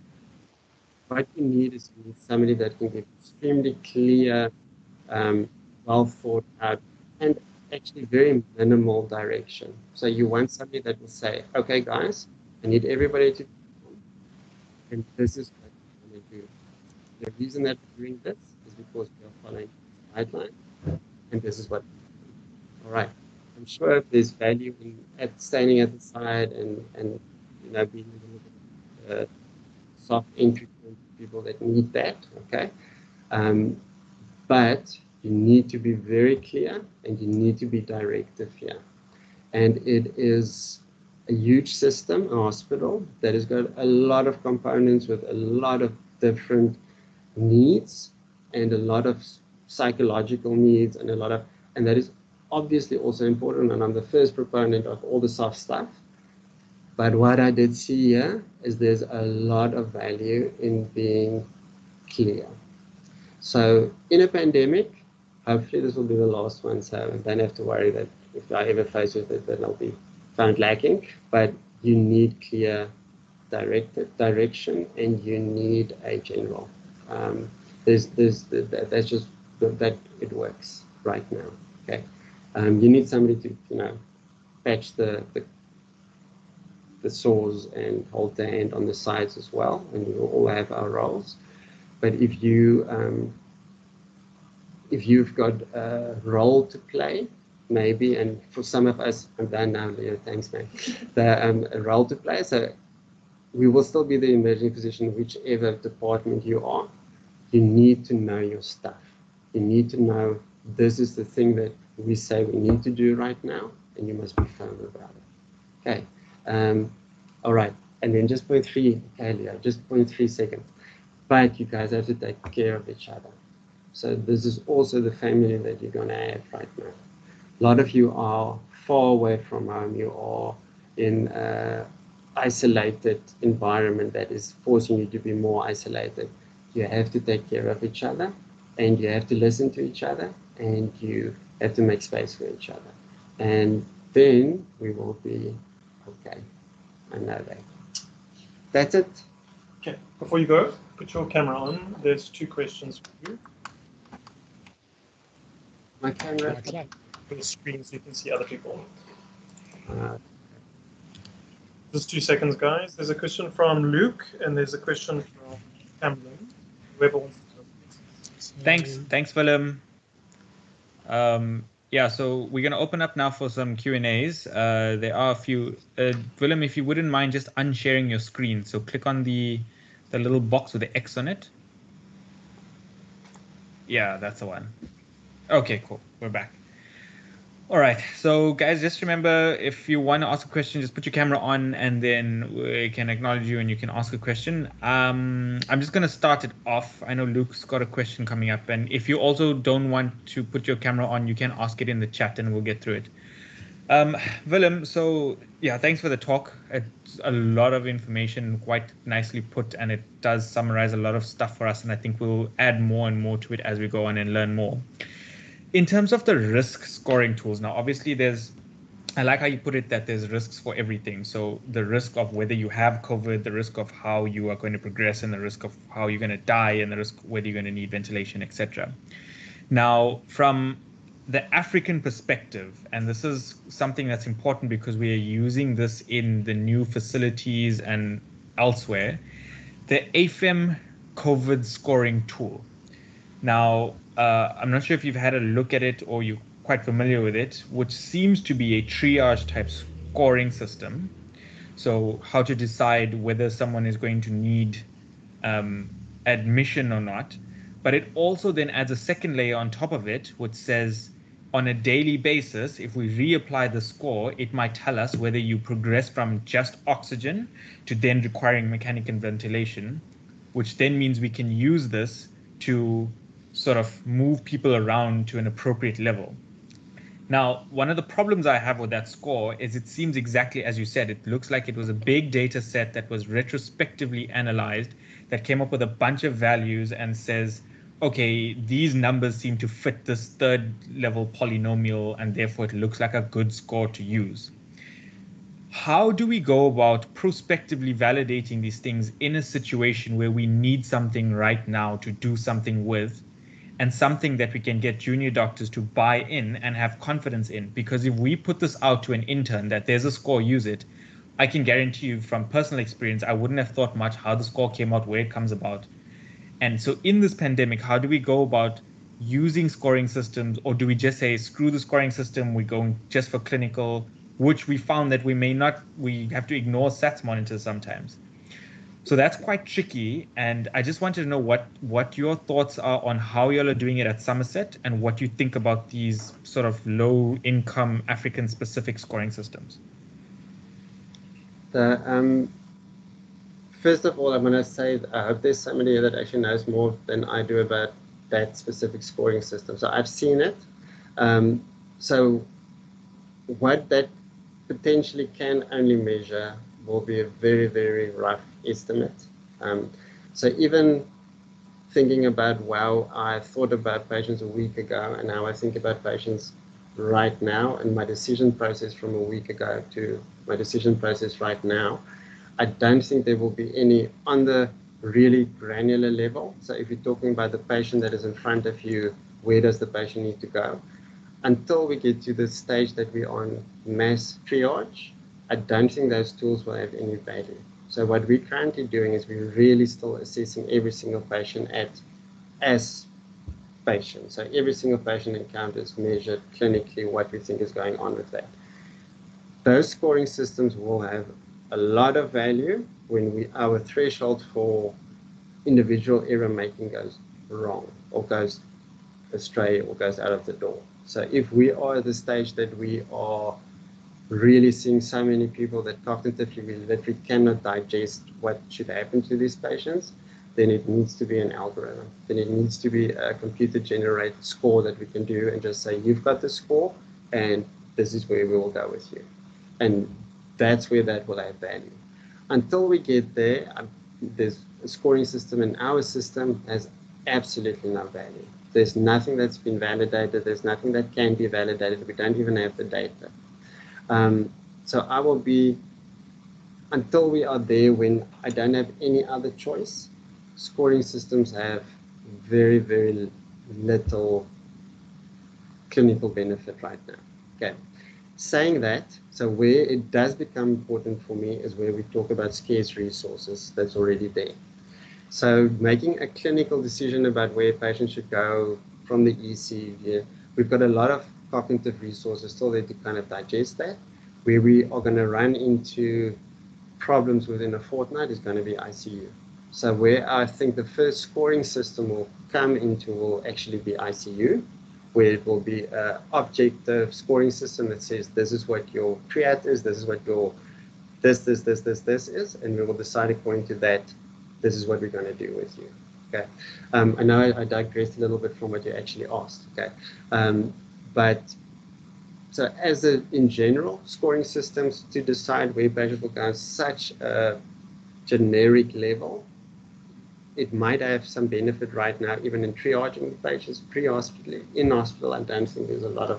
S1: What you need is somebody that can give extremely clear, well thought out, and actually very minimal direction. So you want somebody that will say, okay, guys, I need everybody to do this, and this is what we're going to do. The reason that we're doing this is because we are following guidelines, and this is what we're doing. All right. I'm sure if there's value in standing at the side and being a little bit soft entry point for people that need that, okay? But you need to be very clear and you need to be directive here. And it is a huge system, a hospital, that has got a lot of components with a lot of different needs and a lot of psychological needs and and that is obviously also important. And I'm the first proponent of all the soft stuff. But what I did see here is there's a lot of value in being clear. So in a pandemic, hopefully this will be the last one, so I don't have to worry that if I ever face with it, then I'll be found lacking. But you need clear direction, and you need a general. That's just that it works right now. Okay, you need somebody to patch the saws and hold the hand on the sides as well, and we will all have our roles. But if you've got a role to play, maybe, and for some of us, I'm done now, Leo, thanks, man. A role to play. So we will still be the emergency physician, whichever department you are. You need to know your stuff. You need to know this is the thing that we say we need to do right now, and you must be firm about it. Okay. All right. And then just 0.3, okay, Leo, just 0.3 seconds. But you guys have to take care of each other. So this is also the family that you're going to have right now. A lot of you are far away from home. You are in an isolated environment that is forcing you to be more isolated. You have to take care of each other, and you have to listen to each other, and you have to make space for each other. And then we will be okay. I know that. That's it.
S3: Okay, before you go, put your camera on. There's 2 questions for you.
S1: My camera.
S3: For the screen so you can see other people.
S1: Uh,
S3: Just 2 seconds, guys. There's a question from Luke, and there's a question from Cameron. Whoever wants to go.
S4: Thanks, Willem. Yeah, so we're going to open up now for some Q&As. There are a few. Willem, if you wouldn't mind just unsharing your screen. So click on the little box with the X on it. Yeah, that's the one. Okay, cool. We're back. All right. So guys, just remember, if you want to ask a question, just put your camera on and then we can acknowledge you and you can ask a question. I'm just going to start it off. I know Luke's got a question coming up. And if you also don't want to put your camera on, you can ask it in the chat and we'll get through it. Willem, so yeah, thanks for the talk. It's a lot of information, quite nicely put, and it does summarize a lot of stuff for us. And I think we'll add more and more to it as we go on and learn more. In terms of the risk scoring tools, now obviously I like how you put it that there's risks for everything. So the risk of whether you have COVID, the risk of how you are going to progress, and the risk of how you're going to die, and the risk whether you're going to need ventilation, etc. Now, from the African perspective, and this is something that's important because we are using this in the new facilities and elsewhere, the AFEM COVID scoring tool. Now, I'm not sure if you've had a look at it or you're quite familiar with it, which seems to be a triage type scoring system. So how to decide whether someone is going to need admission or not. But it also then adds a second layer on top of it, which says on a daily basis, if we reapply the score, it might tell us whether you progress from just oxygen to then requiring mechanical ventilation, which then means we can use this to sort of move people around to an appropriate level. Now, one of the problems I have with that score is it seems exactly as you said. It looks like it was a big data set that was retrospectively analyzed, that came up with a bunch of values and says, okay, these numbers seem to fit this 3rd level polynomial, and therefore it looks like a good score to use. How do we go about prospectively validating these things in a situation where we need something right now to do something with, and something that we can get junior doctors to buy in and have confidence in? Because if we put this out to an intern that there's a score, use it, I can guarantee you from personal experience, I wouldn't have thought much how the score came out, where it comes about. And so in this pandemic, how do we go about using scoring systems, or do we just say, screw the scoring system, we're going just for clinical, which we found that we have to ignore SATS monitors sometimes. So that's quite tricky. And I just wanted to know what your thoughts are on how y'all are doing it at Somerset and what you think about these sort of low income African specific scoring systems.
S1: First of all, I'm going to say I hope there's somebody that actually knows more than I do about that specific scoring system. So I've seen it. So what that potentially can only measure will be a very, very rough estimate. So even thinking about, wow, I thought about patients a week ago, and now I think about patients right now, and my decision process from a week ago to my decision process right now, I don't think there will be any on the really granular level. So if you're talking about the patient that is in front of you, where does the patient need to go? Until we get to the stage that we're on mass triage, I don't think those tools will have any value. So what we're currently doing is we're really still assessing every single patient as patient. So every single patient encounter is measured clinically what we think is going on with that. Those scoring systems will have a lot of value when our threshold for individual error making goes wrong or goes astray or goes out of the door. So if we are at the stage that we are really seeing so many people that cognitively we literally cannot digest what should happen to these patients, then it needs to be an algorithm. Then it needs to be a computer generated score that we can do and just say, you've got the score and this is where we will go with you. And that's where that will add value. Until we get there, there's a scoring system in our system has absolutely no value. There's nothing that's been validated. There's nothing that can be validated. We don't even have the data. So I will be, until we are there when I don't have any other choice, scoring systems have very, very little clinical benefit right now. Okay. Saying that, so where it does become important for me is where we talk about scarce resources that's already there. So making a clinical decision about where patients should go from the EC, we've got a lot of cognitive resources still there to kind of digest that. Where we are going to run into problems within a fortnight is going to be ICU. So where I think the first scoring system will come into will actually be ICU, where it will be an objective scoring system that says this is what your triad is, this is what your this is, and we will decide according to that, this is what we're going to do with you. Okay. I know I digressed a little bit from what you actually asked. Okay. But so in general, scoring systems to decide where patients will go on such a generic level, it might have some benefit right now, even in triaging the patients pre-hospital, in hospital. I don't think there's a lot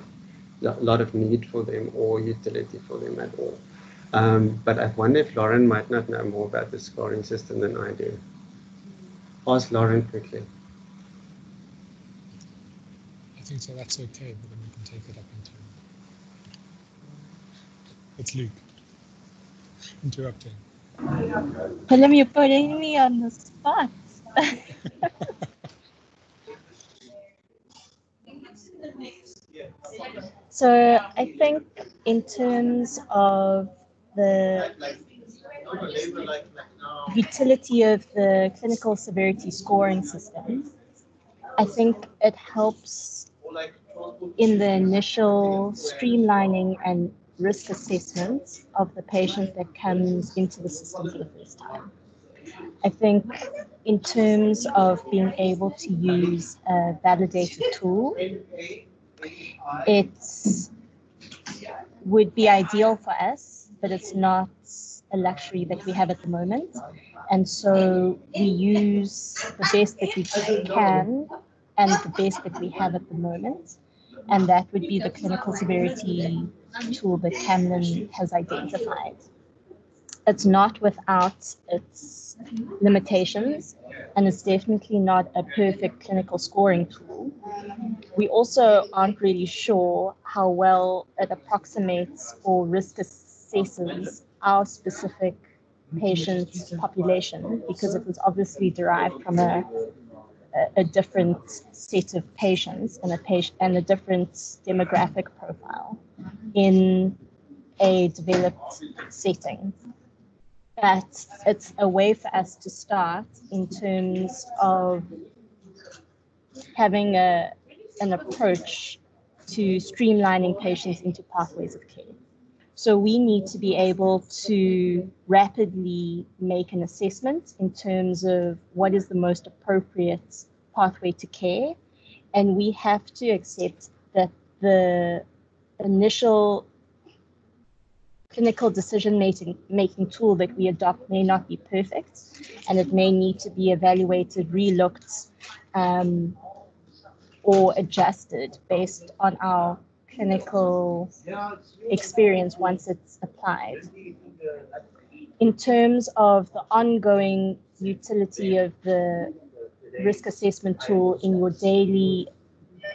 S1: of need for them or utility for them at all. But I wonder if Lauren might not know more about the scoring system than I do. Ask Lauren quickly.
S5: I think so. That's okay, but then we can take it up into. It's Luke. Interrupting.
S2: Willem, you're putting me on the spot. So I think in terms of the utility of the clinical severity scoring system, I think it helps in the initial streamlining and risk assessment of the patient that comes into the system for the first time. I think in terms of being able to use a validated tool, it would be ideal for us, but it's not a luxury that we have at the moment. And so we use the best that we can and the best that we have at the moment. And that would be the clinical severity tool that Camlin has identified. It's not without its limitations, and it's definitely not a perfect clinical scoring tool. We also aren't really sure how well it approximates or risk assesses our specific patient population, because it was obviously derived from a different set of patients and a different demographic profile in a developed setting. But it's a way for us to start in terms of having an approach to streamlining patients into pathways of care. So we need to be able to rapidly make an assessment in terms of what is the most appropriate pathway to care. And we have to accept that the initial clinical decision-making tool that we adopt may not be perfect, and it may need to be evaluated, relooked, or adjusted based on our clinical experience once it's applied. In terms of the ongoing utility of the risk assessment tool in your daily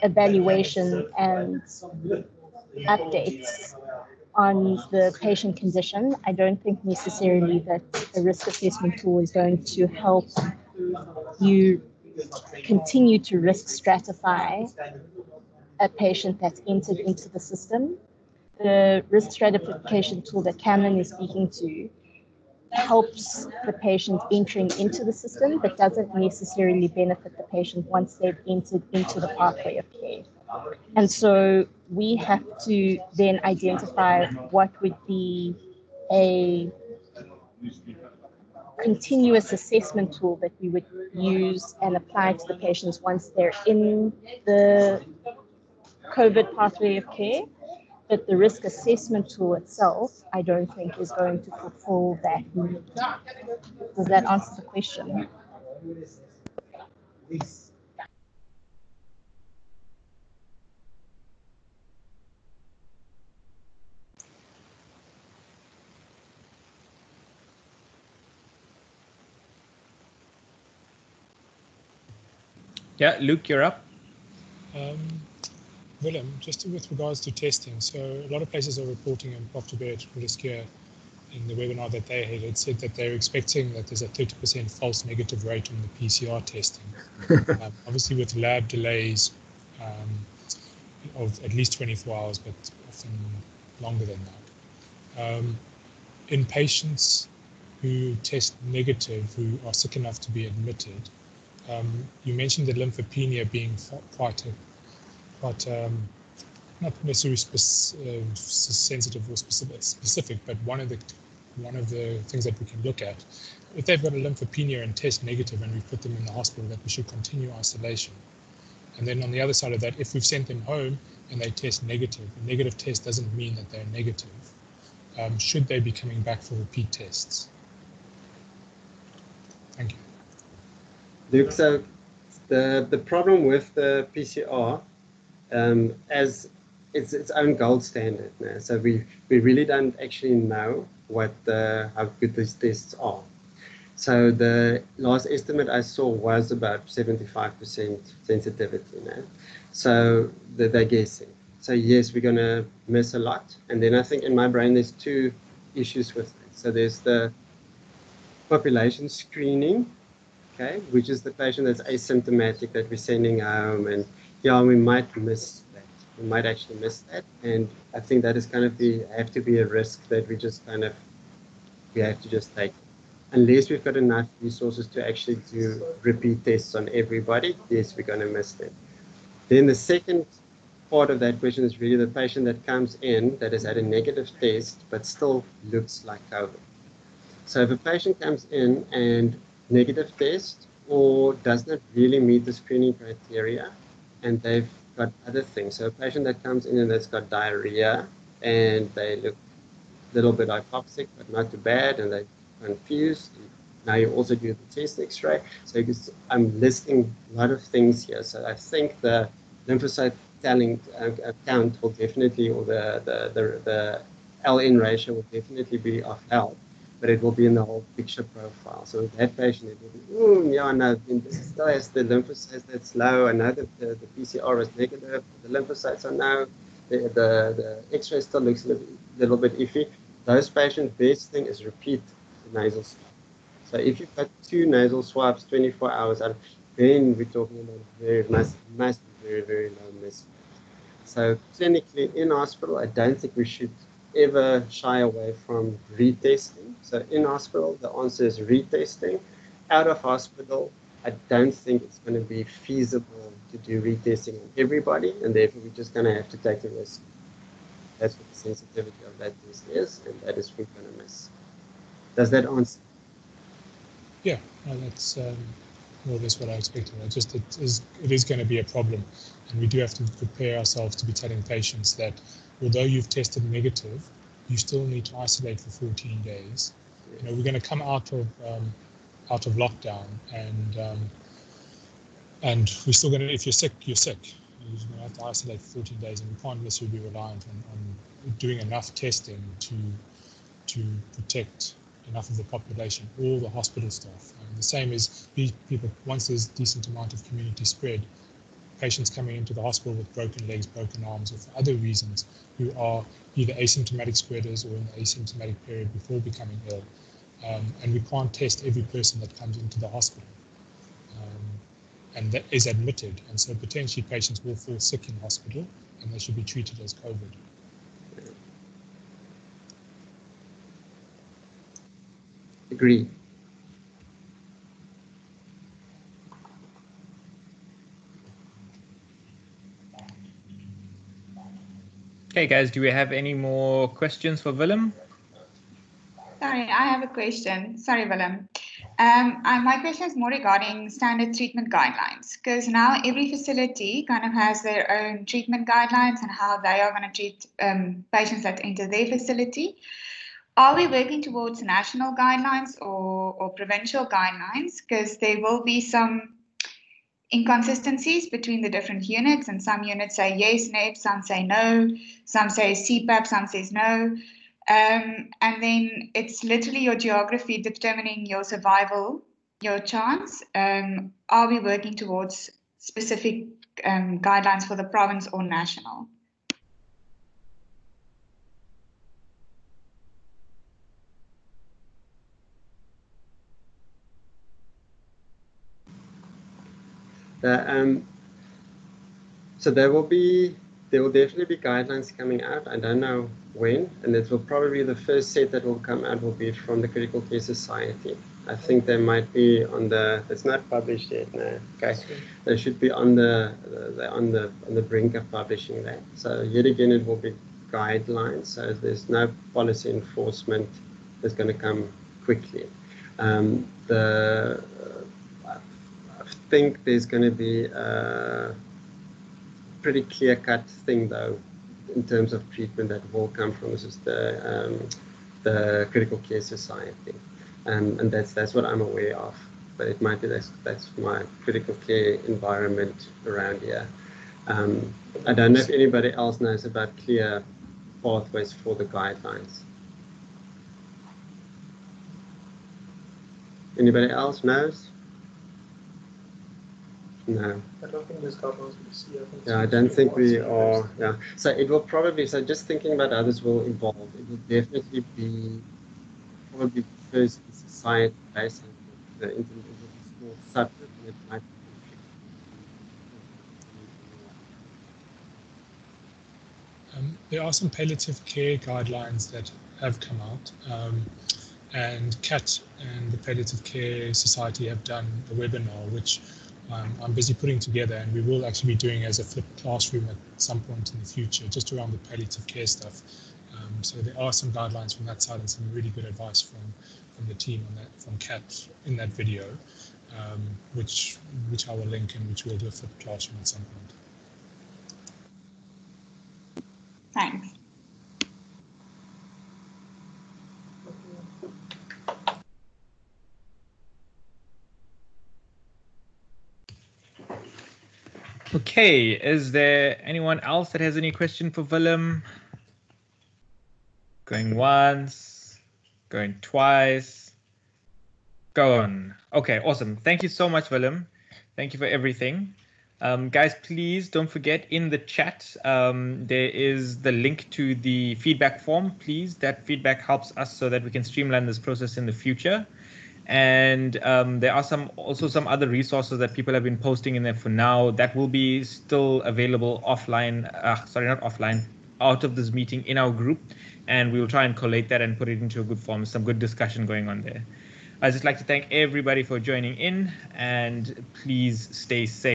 S2: evaluation and updates on the patient condition, I don't think necessarily that a risk assessment tool is going to help you continue to risk stratify a patient that's entered into the system. The risk stratification tool that Camlin is speaking to helps the patient entering into the system, but doesn't necessarily benefit the patient once they've entered into the pathway of care. And so we have to then identify what would be a continuous assessment tool that we would use and apply to the patients once they're in the COVID pathway of care. But the risk assessment tool itself, I don't think is going to fulfill that need. Does that answer the question?
S4: Yeah, Luke, you're up.
S5: Willem, just with regards to testing, so a lot of places are reporting, and Prof. Barrett here in the webinar that they had said that they're expecting that there's a 30% false negative rate on the PCR testing. Obviously with lab delays of at least 24 hours, but often longer than that. In patients who test negative, who are sick enough to be admitted, you mentioned the lymphopenia being quite not necessarily sensitive or specific, but one of the things that we can look at, if they've got a lymphopenia and test negative and we put them in the hospital, that we should continue isolation. And then on the other side of that, if we've sent them home and they test negative, a negative test doesn't mean that they're negative. Should they be coming back for repeat tests? Thank you.
S1: Luke, so the problem with the PCR, as it's its own gold standard now. So we really don't actually know how good these tests are. So the last estimate I saw was about 75% sensitivity now. So they're guessing. So yes, we're gonna miss a lot. And then I think in my brain there's two issues with it. So there's the population screening, okay, which is the patient that's asymptomatic that we're sending home, and yeah, we might miss that. We might actually miss that, and I think that is kind of have to be a risk that we just we have to just take. Unless we've got enough resources to actually do repeat tests on everybody, yes, we're going to miss them. Then the second part of that question is really the patient that comes in that has had a negative test but still looks like COVID. So if a patient comes in and negative test or does not really meet the screening criteria and they've got other things. So a patient that comes in and that's got diarrhea and they look a little bit hypoxic but not too bad and they're confused. Now you also do the chest x-ray. So I'm listing a lot of things here. So I think the lymphocyte count will definitely, or the LN ratio will definitely be of help, but it will be in the whole picture profile. So with that patient, it will be, yeah, no, this still has the lymphocytes that's low. I know that the PCR is negative. The lymphocytes are now, the x-ray still looks a little bit iffy. Those patients, best thing is repeat the nasal swab. So if you've got 2 nasal swabs 24 hours out, then we're talking about must be very, very low miss. So clinically in hospital, I don't think we should ever shy away from retesting. So in hospital, the answer is retesting. Out of hospital, I don't think it's going to be feasible to do retesting on everybody, and therefore we're just going to have to take the risk. That's what the sensitivity of that test is, and that is what we're going to miss. Does that answer?
S5: Yeah, no, that's more or less what I expected. It is going to be a problem, and we do have to prepare ourselves to be telling patients that although you've tested negative, you still need to isolate for 14 days. You know, we're going to come out of lockdown, and we're still going to, if you're sick, you're sick. You're going to have to isolate for 14 days, and we can't necessarily be reliant on doing enough testing to protect enough of the population, all the hospital staff. The same as people, once there's a decent amount of community spread, patients coming into the hospital with broken legs, broken arms, or for other reasons, who are either asymptomatic spreaders or in the asymptomatic period before becoming ill. And we can't test every person that comes into the hospital and that is admitted. And so potentially patients will fall sick in hospital and they should be treated as COVID.
S1: Agree.
S4: Okay, guys, do we have any more questions for Willem?
S6: Sorry, I have a question. Sorry, Willem. My question is more regarding standard treatment guidelines, because now every facility kind of has their own treatment guidelines and how they are going to treat patients that enter their facility. Are we working towards national guidelines or provincial guidelines? Because there will be some inconsistencies between the different units, and some units say yes, NEP, some say no, some say CPAP, some says no. And then it's literally your geography determining your survival, your chance. Are we working towards specific guidelines for the province or national?
S1: So there will definitely be guidelines coming out. I don't know when, and it will probably be the first set that will come out will be from the Critical Care Society. I think they might be on the. It's not published yet. No. Okay, they should be on the brink of publishing that. So yet again, it will be guidelines. So there's no policy enforcement that's going to come quickly. I think there's going to be a pretty clear-cut thing, though, in terms of treatment that will come from the Critical Care Society, and that's what I'm aware of. But it might be that's my critical care environment around here. I don't know if anybody else knows about clear pathways for the guidelines. Anybody else knows? No.
S3: I don't think there's guidelines we see.
S1: I don't think we are. Yeah. So it will probably. So just thinking about how this will evolve, it will definitely be probably first society based, the internet will be small subject, and it might be.
S5: There are some palliative care guidelines that have come out, and CAT and the Palliative Care Society have done a webinar, which I'm busy putting together, and we will actually be doing as a flipped classroom at some point in the future, just around the palliative care stuff. So there are some guidelines from that side and some really good advice from the team on that, from CAT in that video, which I will link and which we'll do a flipped classroom at some point.
S6: Thanks.
S4: Okay, is there anyone else that has any question for Willem? Going once, going twice, go on. Okay, awesome. Thank you so much, Willem. Thank you for everything. Guys, please don't forget, in the chat, there is the link to the feedback form. Please, that feedback helps us so that we can streamline this process in the future. And there are also some other resources that people have been posting in there for now that will be still available offline, sorry, not offline, out of this meeting in our group. And we will try and collate that and put it into a good form, some good discussion going on there. I'd just like to thank everybody for joining in, and please stay safe.